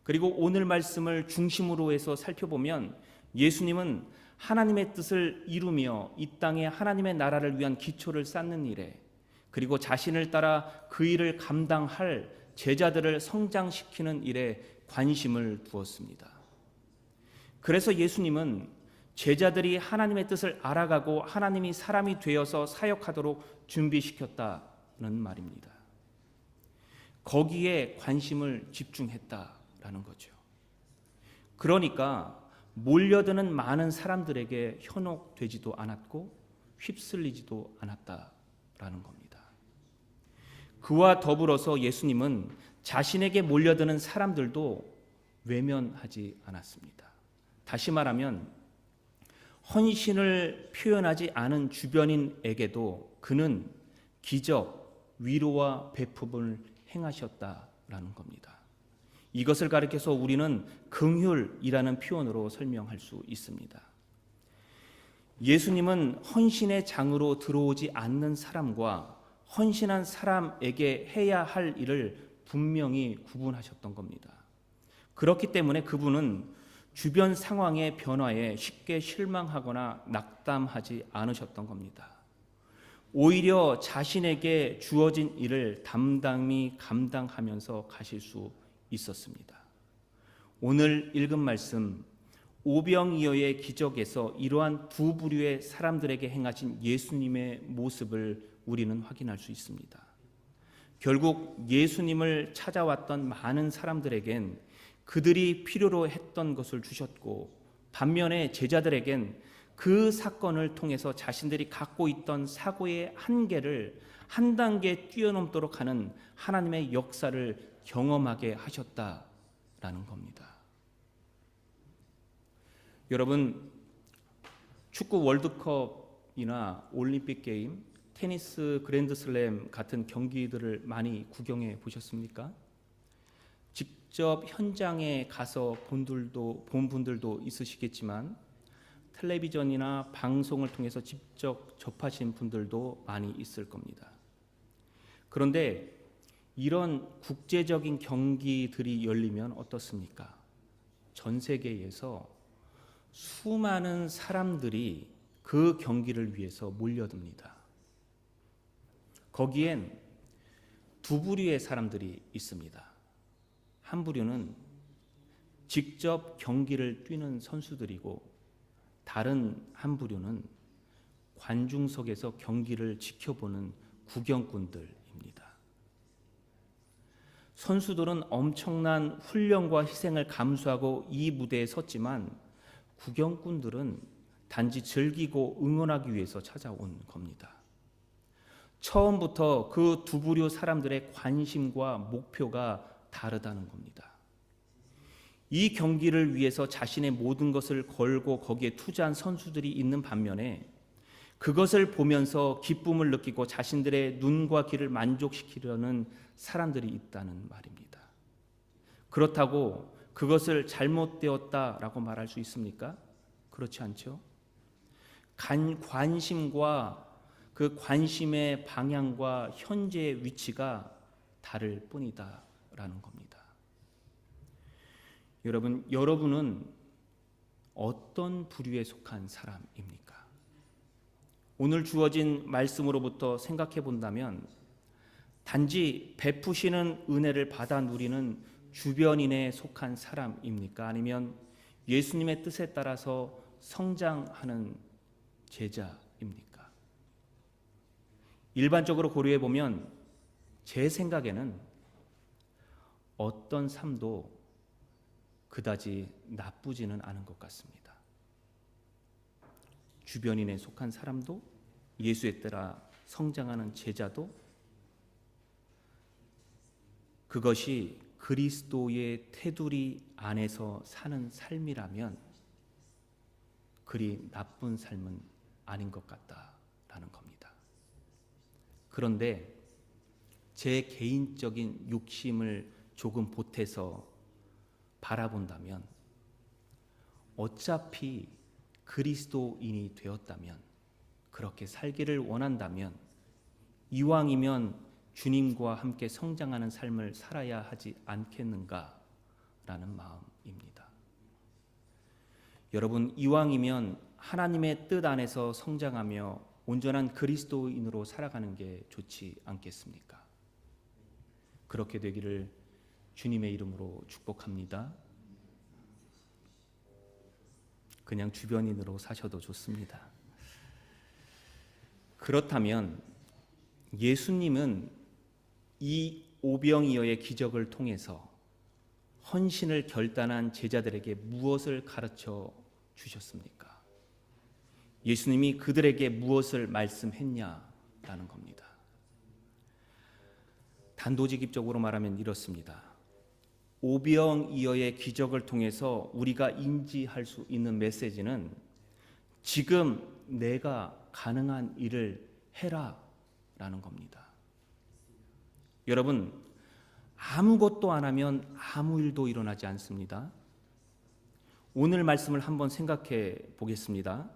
그리고 오늘 말씀을 중심으로 해서 살펴보면 예수님은 하나님의 뜻을 이루며 이 땅에 하나님의 나라를 위한 기초를 쌓는 일에, 그리고 자신을 따라 그 일을 감당할 제자들을 성장시키는 일에 관심을 두었습니다. 그래서 예수님은 제자들이 하나님의 뜻을 알아가고 하나님이 사람이 되어서 사역하도록 준비시켰다는 말입니다. 거기에 관심을 집중했다라는 거죠. 그러니까 몰려드는 많은 사람들에게 현혹되지도 않았고 휩쓸리지도 않았다라는 겁니다. 그와 더불어서 예수님은 자신에게 몰려드는 사람들도 외면하지 않았습니다. 다시 말하면 헌신을 표현하지 않은 주변인에게도 그는 기적, 위로와 배품을 행하셨다라는 겁니다. 이것을 가리켜서 우리는 긍휼이라는 표현으로 설명할 수 있습니다. 예수님은 헌신의 장으로 들어오지 않는 사람과 헌신한 사람에게 해야 할 일을 분명히 구분하셨던 겁니다. 그렇기 때문에 그분은 주변 상황의 변화에 쉽게 실망하거나 낙담하지 않으셨던 겁니다. 오히려 자신에게 주어진 일을 담담히 감당하면서 가실 수 있었습니다. 오늘 읽은 말씀 오병이어의 기적에서 이러한 두 부류의 사람들에게 행하신 예수님의 모습을 우리는 확인할 수 있습니다. 결국 예수님을 찾아왔던 많은 사람들에겐 그들이 필요로 했던 것을 주셨고, 반면에 제자들에겐 그 사건을 통해서 자신들이 갖고 있던 사고의 한계를 한 단계 뛰어넘도록 하는 하나님의 역사를 경험하게 하셨다라는 겁니다. 여러분, 축구 월드컵이나 올림픽 게임, 테니스 그랜드슬램 같은 경기들을 많이 구경해 보셨습니까? 직접 현장에 가서 본 분들도 있으시겠지만 텔레비전이나 방송을 통해서 직접 접하신 분들도 많이 있을 겁니다. 그런데 이런 국제적인 경기들이 열리면 어떻습니까? 전 세계에서 수많은 사람들이 그 경기를 위해서 몰려듭니다. 거기엔 두 부류의 사람들이 있습니다. 한 부류는 직접 경기를 뛰는 선수들이고, 다른 한 부류는 관중석에서 경기를 지켜보는 구경꾼들입니다. 선수들은 엄청난 훈련과 희생을 감수하고 이 무대에 섰지만, 구경꾼들은 단지 즐기고 응원하기 위해서 찾아온 겁니다. 처음부터 그 두 부류 사람들의 관심과 목표가 다르다는 겁니다. 이 경기를 위해서 자신의 모든 것을 걸고 거기에 투자한 선수들이 있는 반면에, 그것을 보면서 기쁨을 느끼고 자신들의 눈과 귀를 만족시키려는 사람들이 있다는 말입니다. 그렇다고 그것을 잘못되었다라고 말할 수 있습니까? 그렇지 않죠. 관심과 그 관심의 방향과 현재의 위치가 다를 뿐이다라는 겁니다. 여러분은 어떤 부류에 속한 사람입니까? 오늘 주어진 말씀으로부터 생각해 본다면 단지 베푸시는 은혜를 받아 누리는 주변인에 속한 사람입니까? 아니면 예수님의 뜻에 따라서 성장하는 제자입니까? 일반적으로 고려해 보면 제 생각에는 어떤 삶도 그다지 나쁘지는 않은 것 같습니다. 주변인에 속한 사람도 예수에 따라 성장하는 제자도 그것이 그리스도의 테두리 안에서 사는 삶이라면 그리 나쁜 삶은 아닌 것 같다라는 겁니다. 그런데 제 개인적인 욕심을 조금 보태서 바라본다면 어차피 그리스도인이 되었다면, 그렇게 살기를 원한다면 이왕이면 주님과 함께 성장하는 삶을 살아야 하지 않겠는가라는 마음입니다. 여러분, 이왕이면 하나님의 뜻 안에서 성장하며 온전한 그리스도인으로 살아가는 게 좋지 않겠습니까? 그렇게 되기를 주님의 이름으로 축복합니다. 그냥 주변인으로 사셔도 좋습니다. 그렇다면 예수님은 이 오병이어의 기적을 통해서 헌신을 결단한 제자들에게 무엇을 가르쳐 주셨습니까? 예수님이 그들에게 무엇을 말씀했냐라는 겁니다. 단도직입적으로 말하면 이렇습니다. 오병이어의 기적을 통해서 우리가 인지할 수 있는 메시지는 지금 내가 가능한 일을 해라 라는 겁니다. 여러분, 아무것도 안 하면 아무 일도 일어나지 않습니다. 오늘 말씀을 한번 생각해 보겠습니다.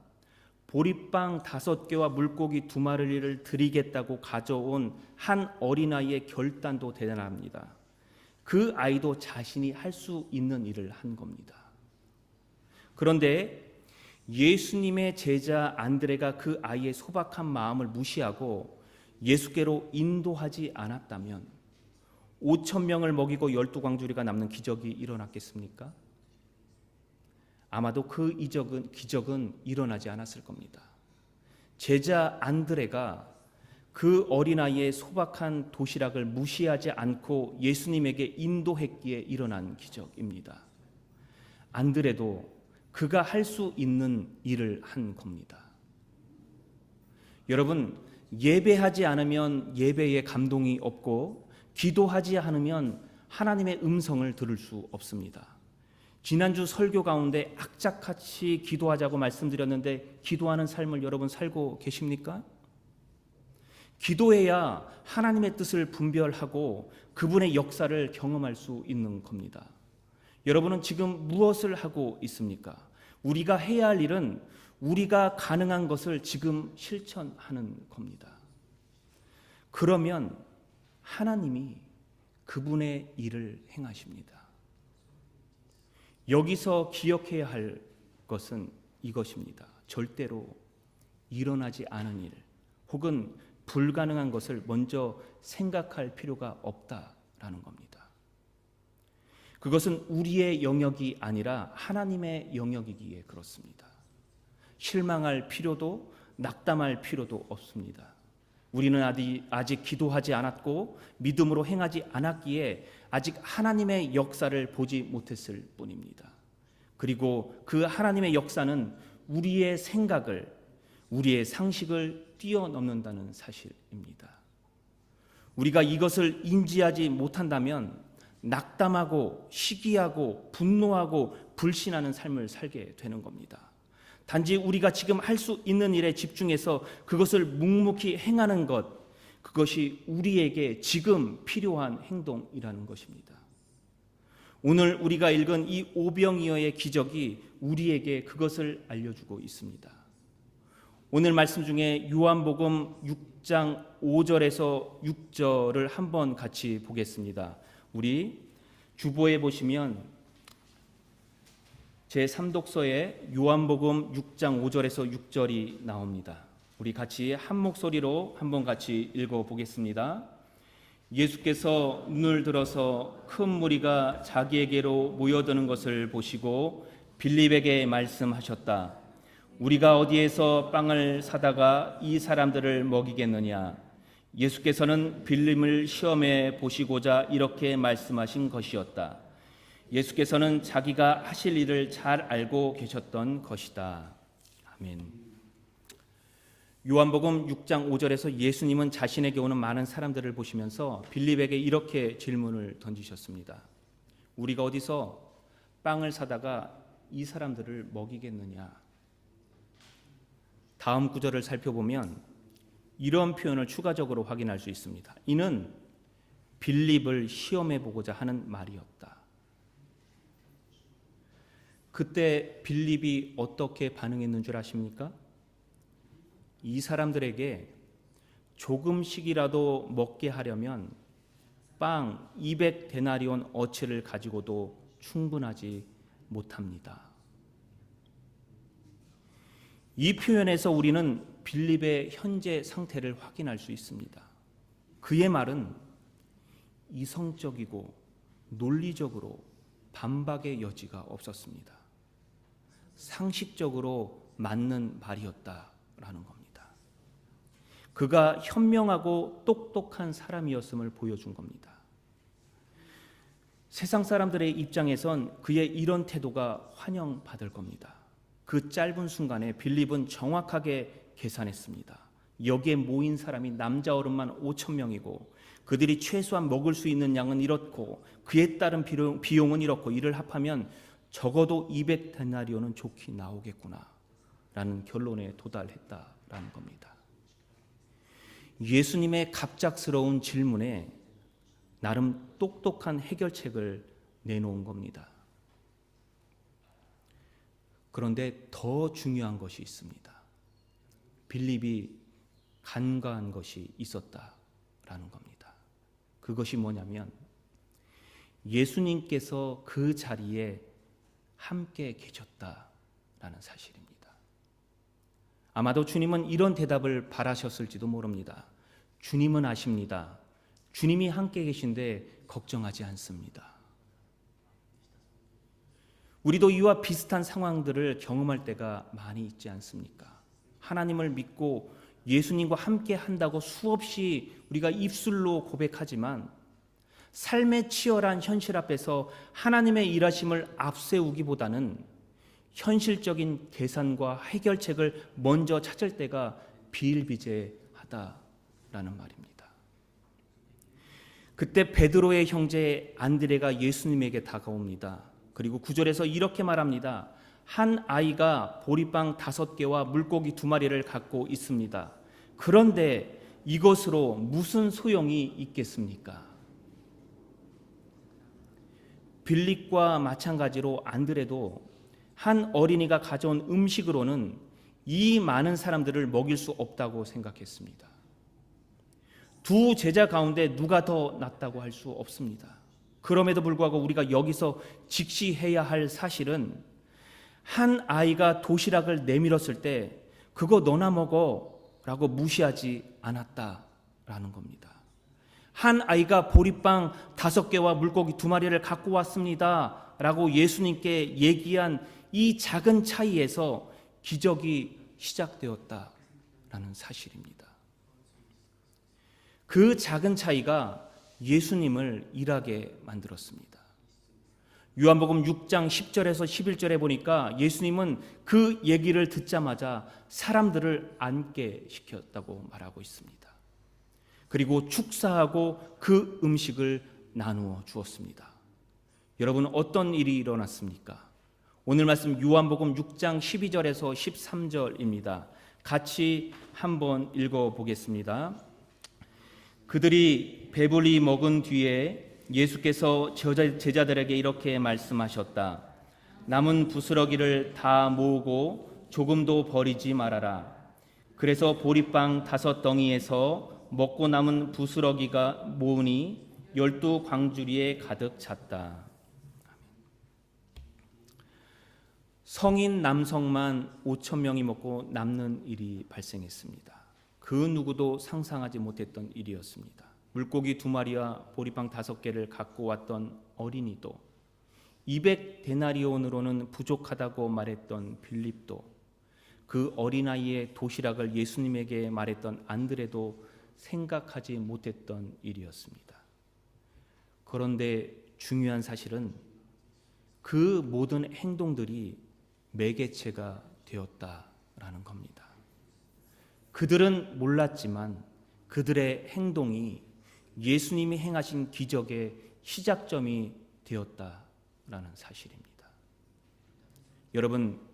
보리빵 5개와 물고기 2마리를 드리겠다고 가져온 한 어린아이의 결단도 대단합니다. 그 아이도 자신이 할 수 있는 일을 한 겁니다. 그런데 예수님의 제자 안드레가 그 아이의 소박한 마음을 무시하고 예수께로 인도하지 않았다면 5,000명을 먹이고 12광주리가 남는 기적이 일어났겠습니까? 아마도 그 기적은 일어나지 않았을 겁니다. 제자 안드레가 그 어린아이의 소박한 도시락을 무시하지 않고 예수님에게 인도했기에 일어난 기적입니다. 안드레도 그가 할 수 있는 일을 한 겁니다. 여러분, 예배하지 않으면 예배에 감동이 없고 기도하지 않으면 하나님의 음성을 들을 수 없습니다. 지난주 설교 가운데 악착같이 기도하자고 말씀드렸는데 기도하는 삶을 여러분 살고 계십니까? 기도해야 하나님의 뜻을 분별하고 그분의 역사를 경험할 수 있는 겁니다. 여러분은 지금 무엇을 하고 있습니까? 우리가 해야 할 일은 우리가 가능한 것을 지금 실천하는 겁니다. 그러면 하나님이 그분의 일을 행하십니다. 여기서 기억해야 할 것은 이것입니다. 절대로 일어나지 않은 일 혹은 불가능한 것을 먼저 생각할 필요가 없다라는 겁니다. 그것은 우리의 영역이 아니라 하나님의 영역이기에 그렇습니다. 실망할 필요도 낙담할 필요도 없습니다. 우리는 아직 기도하지 않았고 믿음으로 행하지 않았기에 아직 하나님의 역사를 보지 못했을 뿐입니다. 그리고 그 하나님의 역사는 우리의 생각을, 우리의 상식을 뛰어넘는다는 사실입니다. 우리가 이것을 인지하지 못한다면 낙담하고 시기하고 분노하고 불신하는 삶을 살게 되는 겁니다. 단지 우리가 지금 할 수 있는 일에 집중해서 그것을 묵묵히 행하는 것, 그것이 우리에게 지금 필요한 행동이라는 것입니다. 오늘 우리가 읽은 이 오병이어의 기적이 우리에게 그것을 알려주고 있습니다. 오늘 말씀 중에 요한복음 6장 5절에서 6절을 한번 같이 보겠습니다. 우리 주보에 보시면 제3독서에 요한복음 6장 5절에서 6절이 나옵니다. 우리 같이 한 목소리로 한번 같이 읽어보겠습니다. 예수께서 눈을 들어서 큰 무리가 자기에게로 모여드는 것을 보시고 빌립에게 말씀하셨다. 우리가 어디에서 빵을 사다가 이 사람들을 먹이겠느냐? 예수께서는 빌립을 시험해 보시고자 이렇게 말씀하신 것이었다. 예수께서는 자기가 하실 일을 잘 알고 계셨던 것이다. 아멘. 요한복음 6장 5절에서 예수님은 자신에게 오는 많은 사람들을 보시면서 빌립에게 이렇게 질문을 던지셨습니다. 우리가 어디서 빵을 사다가 이 사람들을 먹이겠느냐? 다음 구절을 살펴보면 이런 표현을 추가적으로 확인할 수 있습니다. 이는 빌립을 시험해 보고자 하는 말이었다. 그때 빌립이 어떻게 반응했는 줄 아십니까? 이 사람들에게 조금씩이라도 먹게 하려면 빵 200데나리온 어치를 가지고도 충분하지 못합니다. 이 표현에서 우리는 빌립의 현재 상태를 확인할 수 있습니다. 그의 말은 이성적이고 논리적으로 반박의 여지가 없었습니다. 상식적으로 맞는 말이었다라는 겁니다. 그가 현명하고 똑똑한 사람이었음을 보여준 겁니다. 세상 사람들의 입장에선 그의 이런 태도가 환영받을 겁니다. 그 짧은 순간에 빌립은 정확하게 계산했습니다. 여기에 모인 사람이 남자 어른만 5천 명이고 그들이 최소한 먹을 수 있는 양은 이렇고 그에 따른 비용은 이렇고 이를 합하면 적어도 200데나리온은 좋게 나오겠구나 라는 결론에 도달했다라는 겁니다. 예수님의 갑작스러운 질문에 나름 똑똑한 해결책을 내놓은 겁니다. 그런데 더 중요한 것이 있습니다. 빌립이 간과한 것이 있었다라는 겁니다. 그것이 뭐냐면 예수님께서 그 자리에 함께 계셨다라는 사실입니다. 아마도 주님은 이런 대답을 바라셨을지도 모릅니다. 주님은 아십니다. 주님이 함께 계신데 걱정하지 않습니다. 우리도 이와 비슷한 상황들을 경험할 때가 많이 있지 않습니까? 하나님을 믿고 예수님과 함께 한다고 수없이 우리가 입술로 고백하지만 삶의 치열한 현실 앞에서 하나님의 일하심을 앞세우기보다는 현실적인 계산과 해결책을 먼저 찾을 때가 비일비재하다라는 말입니다. 그때 베드로의 형제 안드레가 예수님에게 다가옵니다. 그리고 9절에서 이렇게 말합니다. 한 아이가 보리빵 5개와 물고기 2마리를 갖고 있습니다. 그런데 이것으로 무슨 소용이 있겠습니까? 빌립과 마찬가지로 안드레도 한 어린이가 가져온 음식으로는 이 많은 사람들을 먹일 수 없다고 생각했습니다. 두 제자 가운데 누가 더 낫다고 할 수 없습니다. 그럼에도 불구하고 우리가 여기서 직시해야 할 사실은 한 아이가 도시락을 내밀었을 때 그거 너나 먹어 라고 무시하지 않았다라는 겁니다. 한 아이가 보리빵 5개와 물고기 2마리를 갖고 왔습니다 라고 예수님께 얘기한 이 작은 차이에서 기적이 시작되었다라는 사실입니다. 그 작은 차이가 예수님을 일하게 만들었습니다. 요한복음 6장 10절에서 11절에 보니까 예수님은 그 얘기를 듣자마자 사람들을 앉게 시켰다고 말하고 있습니다. 그리고 축사하고 그 음식을 나누어 주었습니다. 여러분, 어떤 일이 일어났습니까? 오늘 말씀 요한복음 6장 12절에서 13절입니다. 같이 한번 읽어보겠습니다. 그들이 배불리 먹은 뒤에 예수께서 제자들에게 이렇게 말씀하셨다. 남은 부스러기를 다 모으고 조금도 버리지 말아라. 그래서 보리빵 5덩이에서 먹고 남은 부스러기가 모으니 12광주리에 가득 찼다. 성인 남성만 5,000명이 먹고 남는 일이 발생했습니다. 그 누구도 상상하지 못했던 일이었습니다. 물고기 2마리와 보리빵 5개를 갖고 왔던 어린이도, 200데나리온으로는 부족하다고 말했던 빌립도, 그 어린아이의 도시락을 예수님에게 말했던 안드레도 생각하지 못했던 일이었습니다. 그런데 중요한 사실은 그 모든 행동들이 매개체가 되었다라는 겁니다. 그들은 몰랐지만 그들의 행동이 예수님이 행하신 기적의 시작점이 되었다라는 사실입니다. 여러분,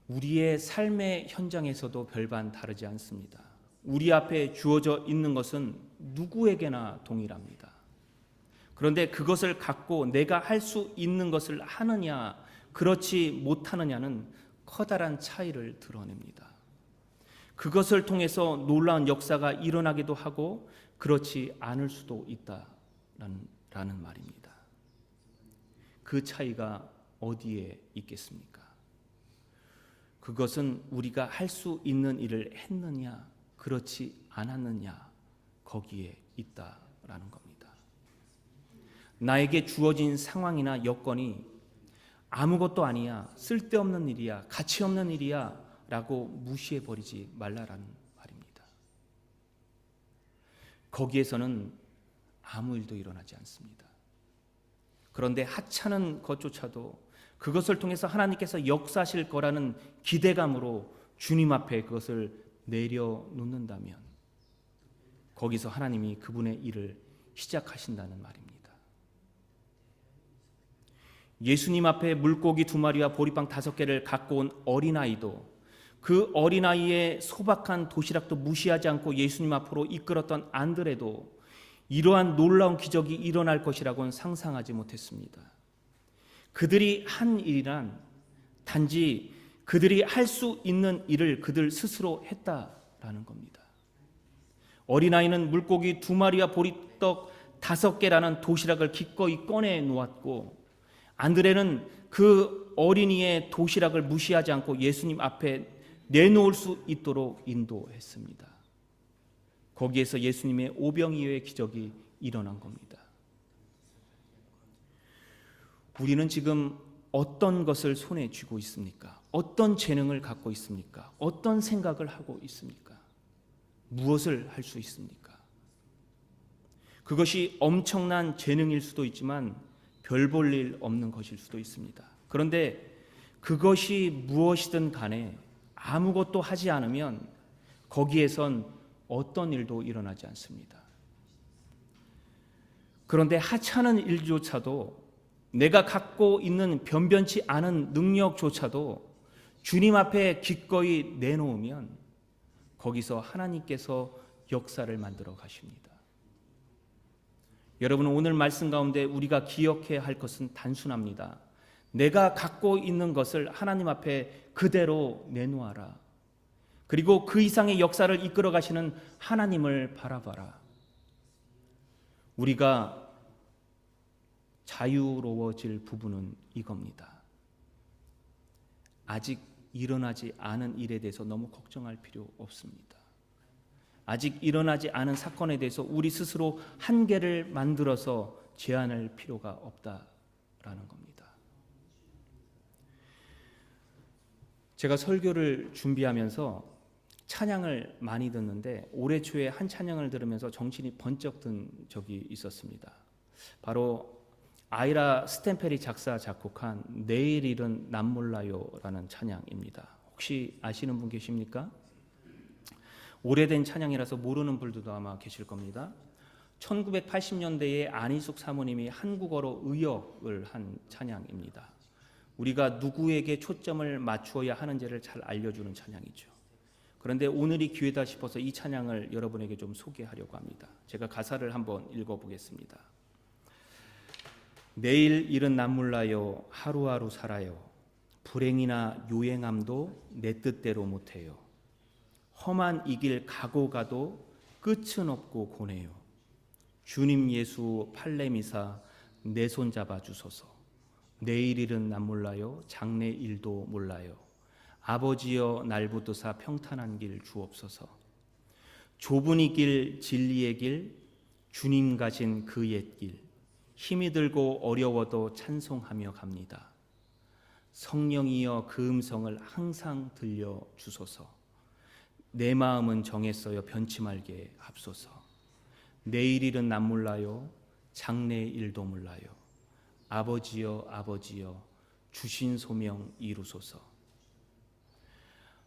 우리의 삶의 현장에서도 별반 다르지 않습니다. 우리 앞에 주어져 있는 것은 누구에게나 동일합니다. 그런데 그것을 갖고 내가 할 수 있는 것을 하느냐, 그렇지 못하느냐는 커다란 차이를 드러냅니다. 그것을 통해서 놀라운 역사가 일어나기도 하고 그렇지 않을 수도 있다라는 말입니다. 그 차이가 어디에 있겠습니까? 그것은 우리가 할 수 있는 일을 했느냐, 그렇지 않았느냐, 거기에 있다라는 겁니다. 나에게 주어진 상황이나 여건이 아무것도 아니야, 쓸데없는 일이야, 가치 없는 일이야 라고 무시해버리지 말라라는 말입니다. 거기에서는 아무 일도 일어나지 않습니다. 그런데 하찮은 것조차도 그것을 통해서 하나님께서 역사하실 거라는 기대감으로 주님 앞에 그것을 내려놓는다면 거기서 하나님이 그분의 일을 시작하신다는 말입니다. 예수님 앞에 물고기 2마리와 보리빵 5개를 갖고 온 어린아이도, 그 어린아이의 소박한 도시락도 무시하지 않고 예수님 앞으로 이끌었던 안드레도 이러한 놀라운 기적이 일어날 것이라고는 상상하지 못했습니다. 그들이 한 일이란 단지 그들이 할 수 있는 일을 그들 스스로 했다라는 겁니다. 어린아이는 물고기 2마리와 보리떡 5개라는 도시락을 기꺼이 꺼내 놓았고, 안드레는 그 어린이의 도시락을 무시하지 않고 예수님 앞에 내놓을 수 있도록 인도했습니다. 거기에서 예수님의 오병이어의 기적이 일어난 겁니다. 우리는 지금 어떤 것을 손에 쥐고 있습니까? 어떤 재능을 갖고 있습니까? 어떤 생각을 하고 있습니까? 무엇을 할 수 있습니까? 그것이 엄청난 재능일 수도 있지만 별 볼 일 없는 것일 수도 있습니다. 그런데 그것이 무엇이든 간에 아무것도 하지 않으면 거기에선 어떤 일도 일어나지 않습니다. 그런데 하찮은 일조차도, 내가 갖고 있는 변변치 않은 능력조차도 주님 앞에 기꺼이 내놓으면 거기서 하나님께서 역사를 만들어 가십니다. 여러분, 오늘 말씀 가운데 우리가 기억해야 할 것은 단순합니다. 내가 갖고 있는 것을 하나님 앞에 그대로 내놓아라. 그리고 그 이상의 역사를 이끌어 가시는 하나님을 바라봐라. 우리가 자유로워질 부분은 이겁니다. 아직 일어나지 않은 일에 대해서 너무 걱정할 필요 없습니다. 아직 일어나지 않은 사건에 대해서 우리 스스로 한계를 만들어서 제한할 필요가 없다라는 겁니다. 제가 설교를 준비하면서 찬양을 많이 듣는데 올해 초에 한 찬양을 들으면서 정신이 번쩍 든 적이 있었습니다. 바로 아이라 스탠펠이 작사 작곡한 내일 일은 난 몰라요라는 찬양입니다. 혹시 아시는 분 계십니까? 오래된 찬양이라서 모르는 분들도 아마 계실 겁니다. 1980년대에 안희숙 사모님이 한국어로 의역을 한 찬양입니다. 우리가 누구에게 초점을 맞추어야 하는지를 잘 알려주는 찬양이죠. 그런데 오늘이 기회다 싶어서 이 찬양을 여러분에게 좀 소개하려고 합니다. 제가 가사를 한번 읽어보겠습니다. 내일 일은 난 몰라요. 하루하루 살아요. 불행이나 요행함도 내 뜻대로 못해요. 험한 이 길 가고 가도 끝은 없고 고뇌요. 주님 예수 팔레미사 내 손 잡아 주소서. 내일 일은 난 몰라요. 장래 일도 몰라요. 아버지여 날 붙드사 평탄한 길 주옵소서. 좁은 이 길 진리의 길 주님 가신 그 옛길 힘이 들고 어려워도 찬송하며 갑니다. 성령이여 그 음성을 항상 들려 주소서. 내 마음은 정했어요. 변치 말게 합소서. 내일 일은 난 몰라요. 장래 일도 몰라요. 아버지여 아버지여 주신 소명 이루소서.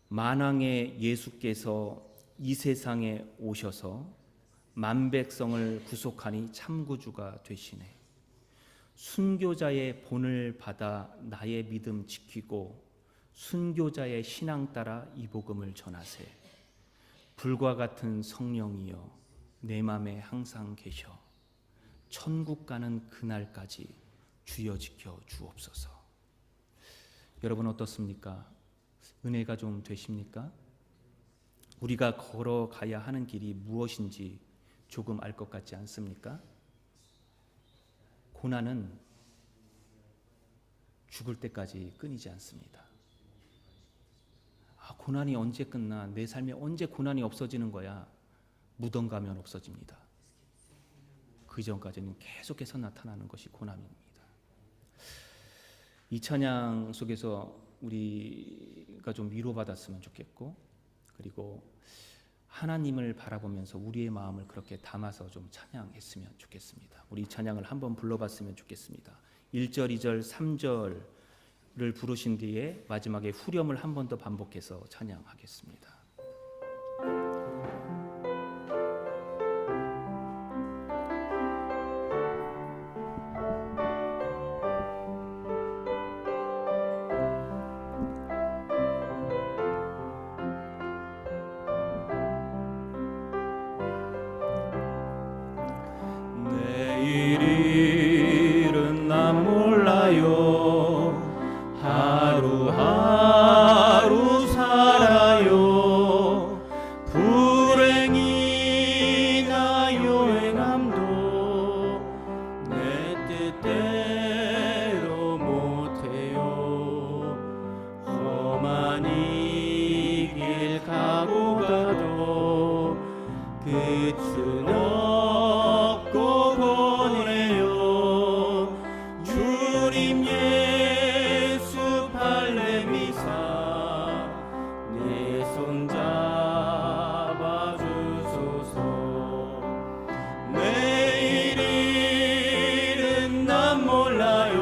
만왕의 예수께서 이 세상에 오셔서 만백성을 구속하니 참구주가 되시네. 순교자의 본을 받아 나의 믿음 지키고 순교자의 신앙 따라 이 복음을 전하세. 불과 같은 성령이여 내 맘에 항상 계셔. 천국 가는 그날까지 주여 지켜 주옵소서. 여러분 어떻습니까? 은혜가 좀 되십니까? 우리가 걸어가야 하는 길이 무엇인지 조금 알 것 같지 않습니까? 고난은 죽을 때까지 끊이지 않습니다. 고난이 언제 끝나? 내 삶에 언제 고난이 없어지는 거야? 무덤 가면 없어집니다. 그 전까지는 계속해서 나타나는 것이 고난입니다. 이 찬양 속에서 우리가 좀 위로받았으면 좋겠고, 그리고 하나님을 바라보면서 우리의 마음을 그렇게 담아서 좀 찬양했으면 좋겠습니다. 우리 이 찬양을 한번 불러봤으면 좋겠습니다. 1절, 2절, 3절을 부르신 뒤에 마지막에 후렴을 한 번 더 반복해서 찬양하겠습니다. 내일은 난 몰라요. 하루하루 살아요. 불행이나 요행함도 내 뜻대로 못해요. 험한 이 길 가고 가도 끝은 없고 고뇌요. 주님 예수 팔레미사 내 손 잡아 주소서. 내일은 난 몰라요.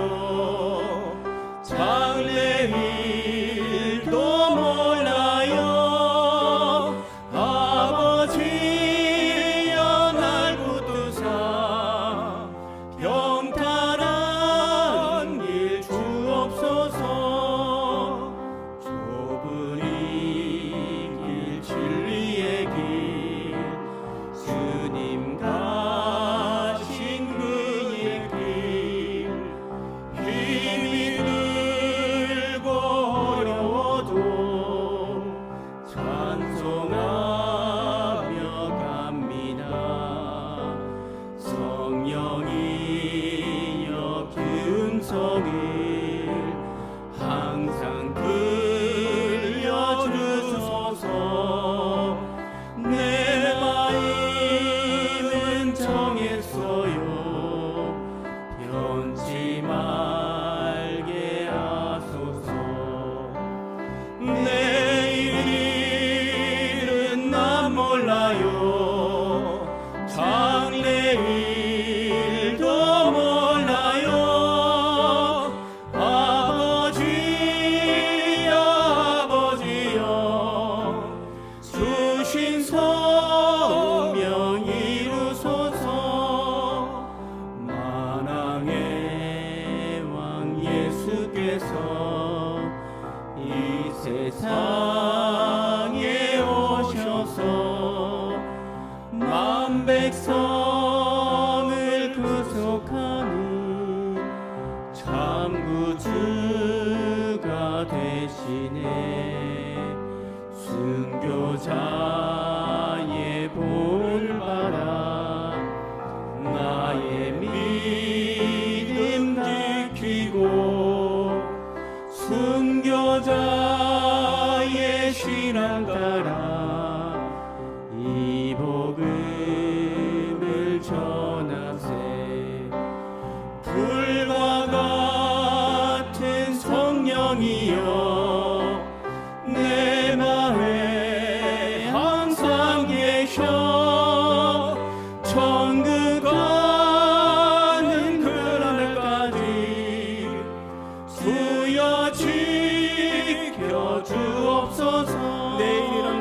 장래 일도 몰라요. 아버지여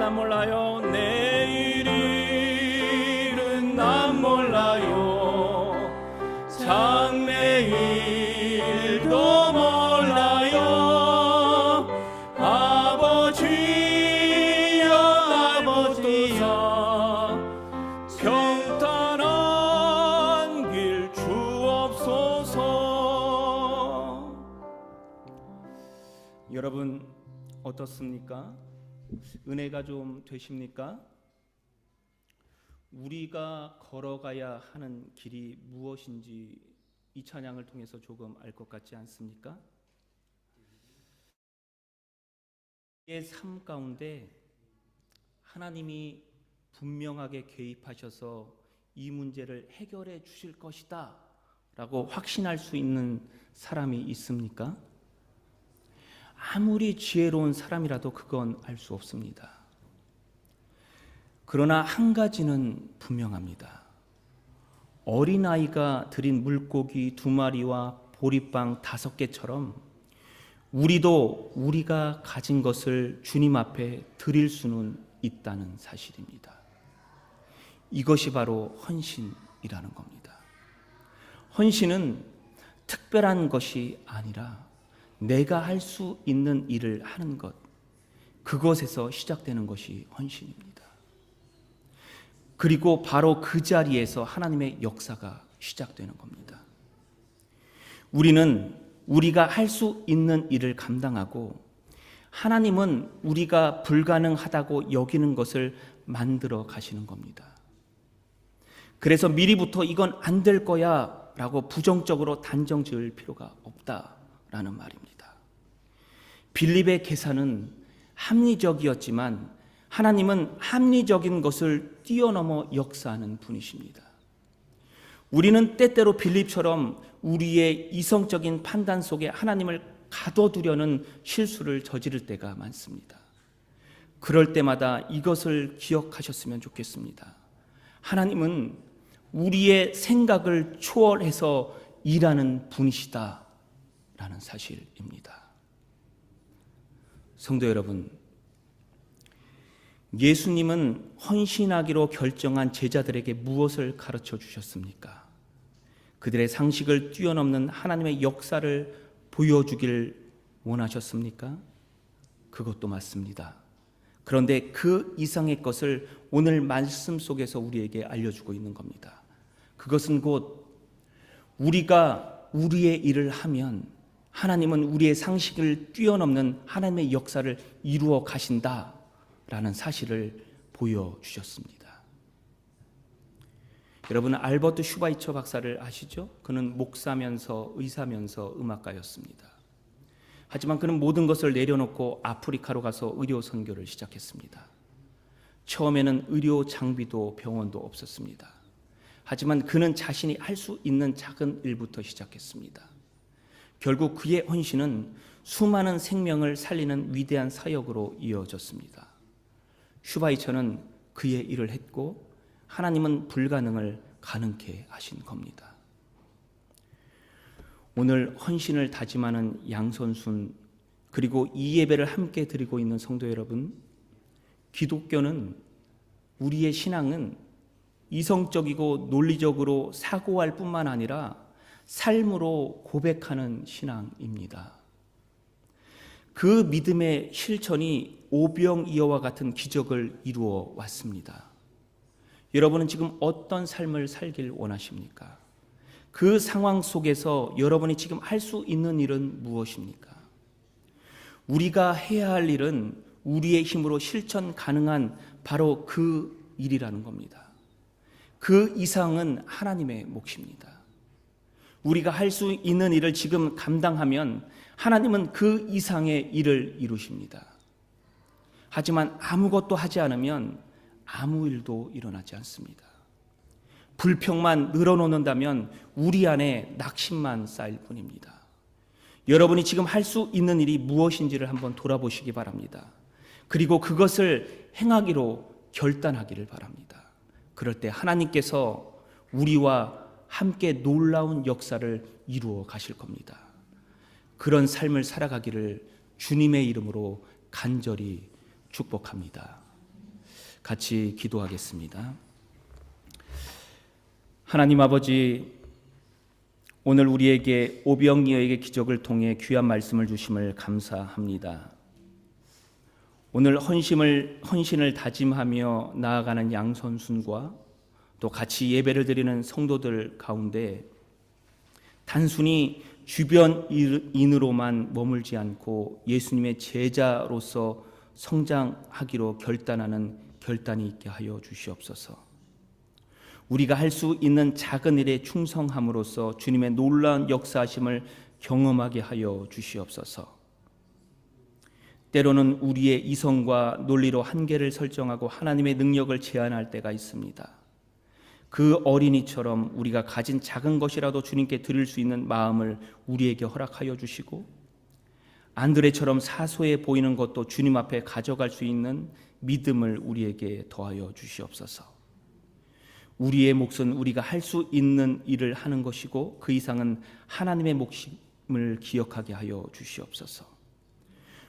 난 몰라요. 내일은 난 몰라요. 장래일도 몰라요. 아버지여 아버지여 평탄한 길 주옵소서. 여러분 어떻습니까? 은혜가 좀 되십니까? 우리가 걸어가야 하는 길이 무엇인지 이 찬양을 통해서 조금 알 것 같지 않습니까? 우리의 삶 가운데 하나님이 분명하게 개입하셔서 이 문제를 해결해 주실 것이다 라고 확신할 수 있는 사람이 있습니까? 아무리 지혜로운 사람이라도 그건 알 수 없습니다. 그러나 한 가지는 분명합니다. 어린아이가 드린 물고기 2마리와 보리빵 5개처럼 우리도 우리가 가진 것을 주님 앞에 드릴 수는 있다는 사실입니다. 이것이 바로 헌신이라는 겁니다. 헌신은 특별한 것이 아니라 내가 할 수 있는 일을 하는 것, 그것에서 시작되는 것이 헌신입니다. 그리고 바로 그 자리에서 하나님의 역사가 시작되는 겁니다. 우리는 우리가 할 수 있는 일을 감당하고 하나님은 우리가 불가능하다고 여기는 것을 만들어 가시는 겁니다. 그래서 미리부터 이건 안 될 거야 라고 부정적으로 단정 지을 필요가 없다라는 말입니다. 빌립의 계산은 합리적이었지만 하나님은 합리적인 것을 뛰어넘어 역사하는 분이십니다. 우리는 때때로 빌립처럼 우리의 이성적인 판단 속에 하나님을 가둬두려는 실수를 저지를 때가 많습니다. 그럴 때마다 이것을 기억하셨으면 좋겠습니다. 하나님은 우리의 생각을 초월해서 일하는 분이시다라는 사실입니다. 성도 여러분, 예수님은 헌신하기로 결정한 제자들에게 무엇을 가르쳐 주셨습니까? 그들의 상식을 뛰어넘는 하나님의 역사를 보여주길 원하셨습니까? 그것도 맞습니다. 그런데 그 이상의 것을 오늘 말씀 속에서 우리에게 알려주고 있는 겁니다. 그것은 곧 우리가 우리의 일을 하면 하나님은 우리의 상식을 뛰어넘는 하나님의 역사를 이루어 가신다라는 사실을 보여주셨습니다. 여러분, 알버트 슈바이처 박사를 아시죠? 그는 목사면서 의사면서 음악가였습니다. 하지만 그는 모든 것을 내려놓고 아프리카로 가서 의료 선교를 시작했습니다. 처음에는 의료 장비도 병원도 없었습니다. 하지만 그는 자신이 할 수 있는 작은 일부터 시작했습니다. 결국 그의 헌신은 수많은 생명을 살리는 위대한 사역으로 이어졌습니다. 슈바이처는 그의 일을 했고 하나님은 불가능을 가능케 하신 겁니다. 오늘 헌신을 다짐하는 양선순 그리고 이 예배를 함께 드리고 있는 성도 여러분, 기독교는 우리의 신앙은 이성적이고 논리적으로 사고할 뿐만 아니라 삶으로 고백하는 신앙입니다. 그 믿음의 실천이 오병이어와 같은 기적을 이루어 왔습니다. 여러분은 지금 어떤 삶을 살길 원하십니까? 그 상황 속에서 여러분이 지금 할 수 있는 일은 무엇입니까? 우리가 해야 할 일은 우리의 힘으로 실천 가능한 바로 그 일이라는 겁니다. 그 이상은 하나님의 몫입니다. 우리가 할 수 있는 일을 지금 감당하면 하나님은 그 이상의 일을 이루십니다. 하지만 아무것도 하지 않으면 아무 일도 일어나지 않습니다. 불평만 늘어놓는다면 우리 안에 낙심만 쌓일 뿐입니다. 여러분이 지금 할 수 있는 일이 무엇인지를 한번 돌아보시기 바랍니다. 그리고 그것을 행하기로 결단하기를 바랍니다. 그럴 때 하나님께서 우리와 함께 놀라운 역사를 이루어 가실 겁니다. 그런 삶을 살아가기를 주님의 이름으로 간절히 축복합니다. 같이 기도하겠습니다. 하나님 아버지, 오늘 우리에게 오병이어에게 기적을 통해 귀한 말씀을 주심을 감사합니다. 오늘 헌신을 다짐하며 나아가는 양선순과 또 같이 예배를 드리는 성도들 가운데 단순히 주변인으로만 머물지 않고 예수님의 제자로서 성장하기로 결단하는 결단이 있게 하여 주시옵소서. 우리가 할 수 있는 작은 일에 충성함으로써 주님의 놀라운 역사하심을 경험하게 하여 주시옵소서. 때로는 우리의 이성과 논리로 한계를 설정하고 하나님의 능력을 제한할 때가 있습니다. 그 어린이처럼 우리가 가진 작은 것이라도 주님께 드릴 수 있는 마음을 우리에게 허락하여 주시고, 안드레처럼 사소해 보이는 것도 주님 앞에 가져갈 수 있는 믿음을 우리에게 더하여 주시옵소서. 우리의 몫은 우리가 할 수 있는 일을 하는 것이고 그 이상은 하나님의 몫임을 기억하게 하여 주시옵소서.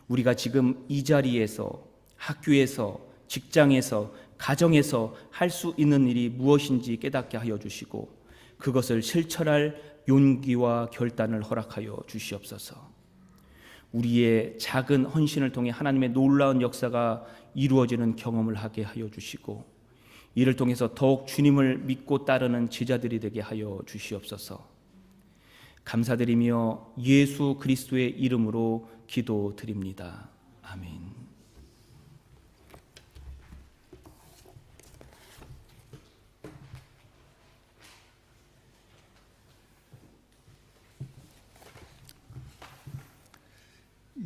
우리가 지금 이 자리에서, 학교에서, 직장에서, 가정에서 할 수 있는 일이 무엇인지 깨닫게 하여 주시고 그것을 실천할 용기와 결단을 허락하여 주시옵소서. 우리의 작은 헌신을 통해 하나님의 놀라운 역사가 이루어지는 경험을 하게 하여 주시고 이를 통해서 더욱 주님을 믿고 따르는 제자들이 되게 하여 주시옵소서. 감사드리며 예수 그리스도의 이름으로 기도드립니다. 아멘.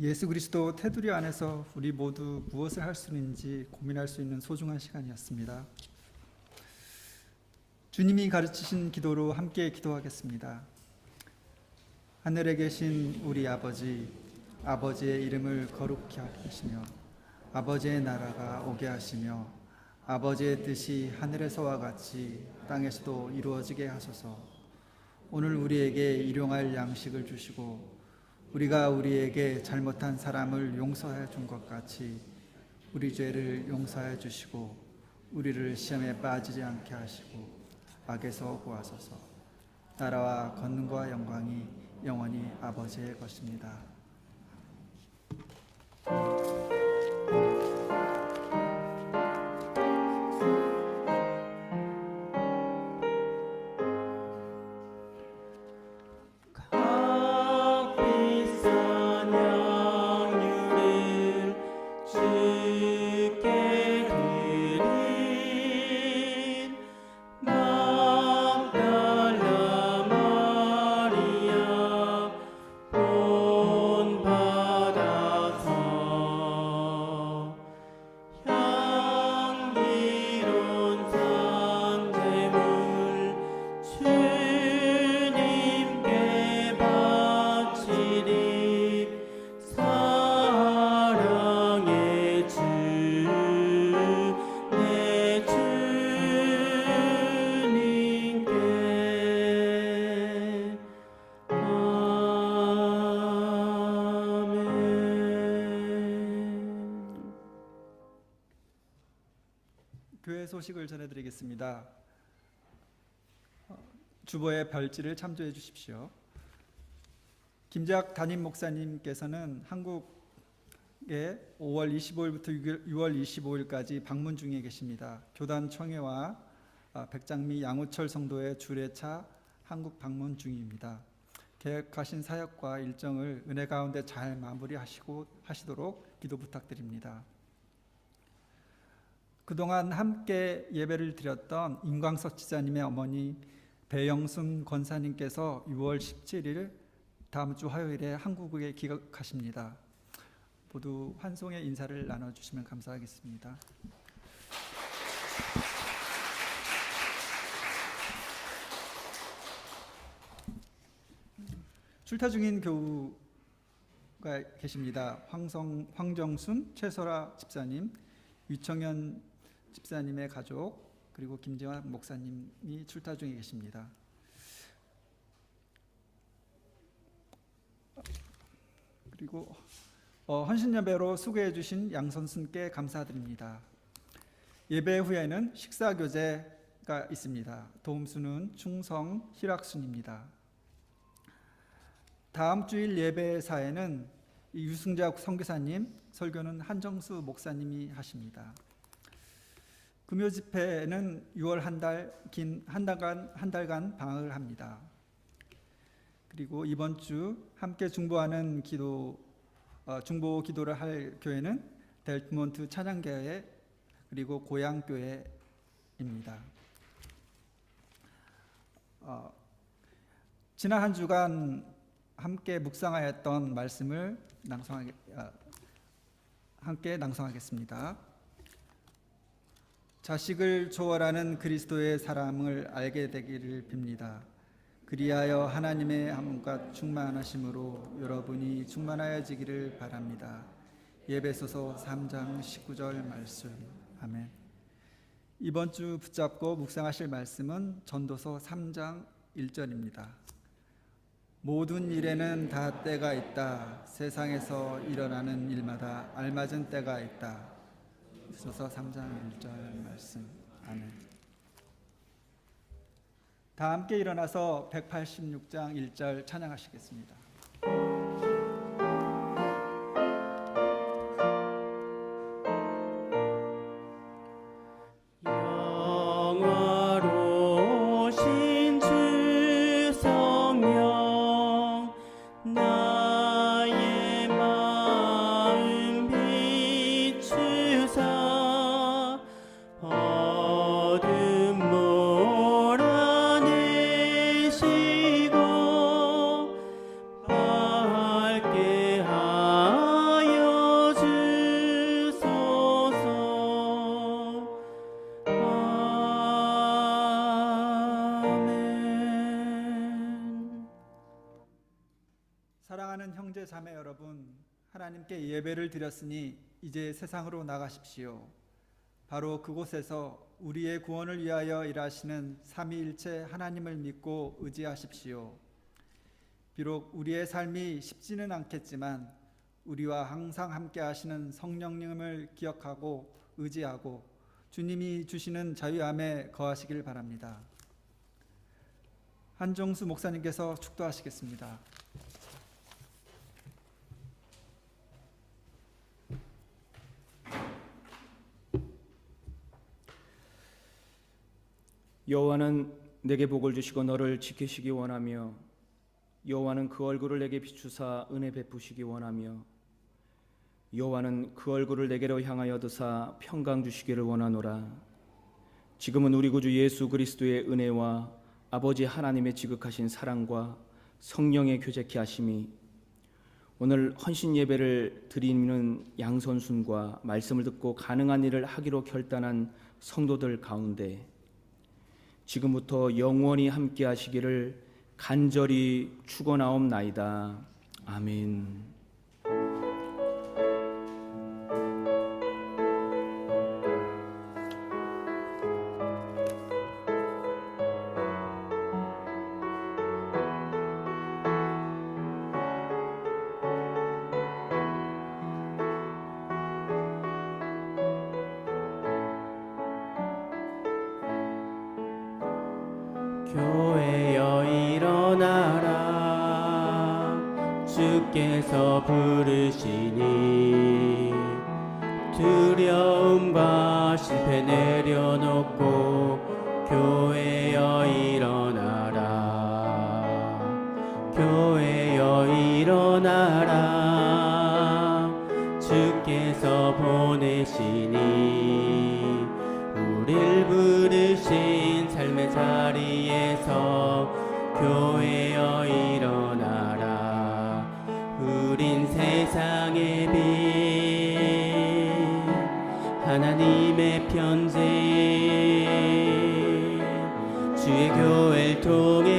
예수 그리스도 테두리 안에서 우리 모두 무엇을 할 수 있는지 고민할 수 있는 소중한 시간이었습니다. 주님이 가르치신 기도로 함께 기도하겠습니다. 하늘에 계신 우리 아버지, 아버지의 이름을 거룩히 하시며 아버지의 나라가 오게 하시며 아버지의 뜻이 하늘에서와 같이 땅에서도 이루어지게 하소서. 오늘 우리에게 일용할 양식을 주시고 우리가 우리에게 잘못한 사람을 용서해 준 것 같이 우리 죄를 용서해 주시고 우리를 시험에 빠지지 않게 하시고 악에서 구하소서. 나라와 권능과 영광이 영원히 아버지의 것입니다. 교회 소식을 전해드리겠습니다. 주보의 별지를 참조해 주십시오. 김재학 담임 목사님께서는 한국에 5월 25일부터 6월 25일까지 방문 중에 계십니다. 교단 청회와 백장미 양우철 성도의 주례차 한국 방문 중입니다. 계획하신 사역과 일정을 은혜 가운데 잘 마무리하시도록 기도 부탁드립니다. 그동안 함께 예배를 드렸던 임광석 지사님의 어머니 배영순 권사님께서 6월 17일 다음 주 화요일에 한국에 귀국하십니다. 모두 환송의 인사를 나눠주시면 감사하겠습니다. 출타 중인 교우가 계십니다. 황정순, 최설아 집사님, 유청현 집사님의 가족, 그리고 김재환 목사님이 출타 중에 계십니다. 그리고 헌신예배로 수고해 주신 양선순께 감사드립니다. 예배 후에는 식사 교제가 있습니다. 도움순은 충성 희락순입니다. 다음 주일 예배사에는 유승자 선교사님, 설교는 한정수 목사님이 하십니다. 금요 집회는 6월 한 달간 방학을 합니다. 그리고 이번 주 함께 중보하는 중보 기도를 할 교회는 델트몬트 찬양교회 그리고 고향교회입니다. 지난 한 주간 함께 묵상하였던 말씀을 함께 낭송하겠습니다. 자식을 초월하는 그리스도의 사랑을 알게 되기를 빕니다. 그리하여 하나님의 함과 충만하심으로 여러분이 충만하여지기를 바랍니다. 예배소서 3장 19절 말씀. 아멘. 이번 주 붙잡고 묵상하실 말씀은 전도서 3장 1절입니다. 모든 일에는 다 때가 있다. 세상에서 일어나는 일마다 알맞은 때가 있다. 전도서 3장 1절 말씀. 아멘. 다 함께 일어나서 186장 1절 찬양하시겠습니다. 영화로우신 주 성령 나의 마음 비추사 어둠 몰아내시고 밝게 하여 주소서. 아멘. 사랑하는 형제 자매 여러분, 하나님께 예배를 드렸으니 이제 세상으로 나가십시오. 바로 그곳에서 우리의 구원을 위하여 일하시는 삼위일체 하나님을 믿고 의지하십시오. 비록 우리의 삶이 쉽지는 않겠지만 우리와 항상 함께 하시는 성령님을 기억하고 의지하고 주님이 주시는 자유함에 거하시길 바랍니다. 한정수 목사님께서 축도하시겠습니다. 여호와는 내게 복을 주시고 너를 지키시기 원하며 여호와는 그 얼굴을 내게 비추사 은혜 베푸시기 원하며 여호와는 그 얼굴을 내게로 향하여 드사 평강 주시기를 원하노라. 지금은 우리 구주 예수 그리스도의 은혜와 아버지 하나님의 지극하신 사랑과 성령의 교제케 하심이 오늘 헌신 예배를 드리는 양선순과 말씀을 듣고 가능한 일을 하기로 결단한 성도들 가운데 지금부터 영원히 함께 하시기를 간절히 축원하옵나이다. 아멘. 교회여 일어나라. 주께서 부르시니 두려움과 실패 내려놓고 교회여 일어나라. 교회여 일어나라. 주께서 보내시니 우릴 부르신 삶의 자리에서 교회여 일어나라. 우린 세상의 빛 하나님의 편지 주의 교회를 통해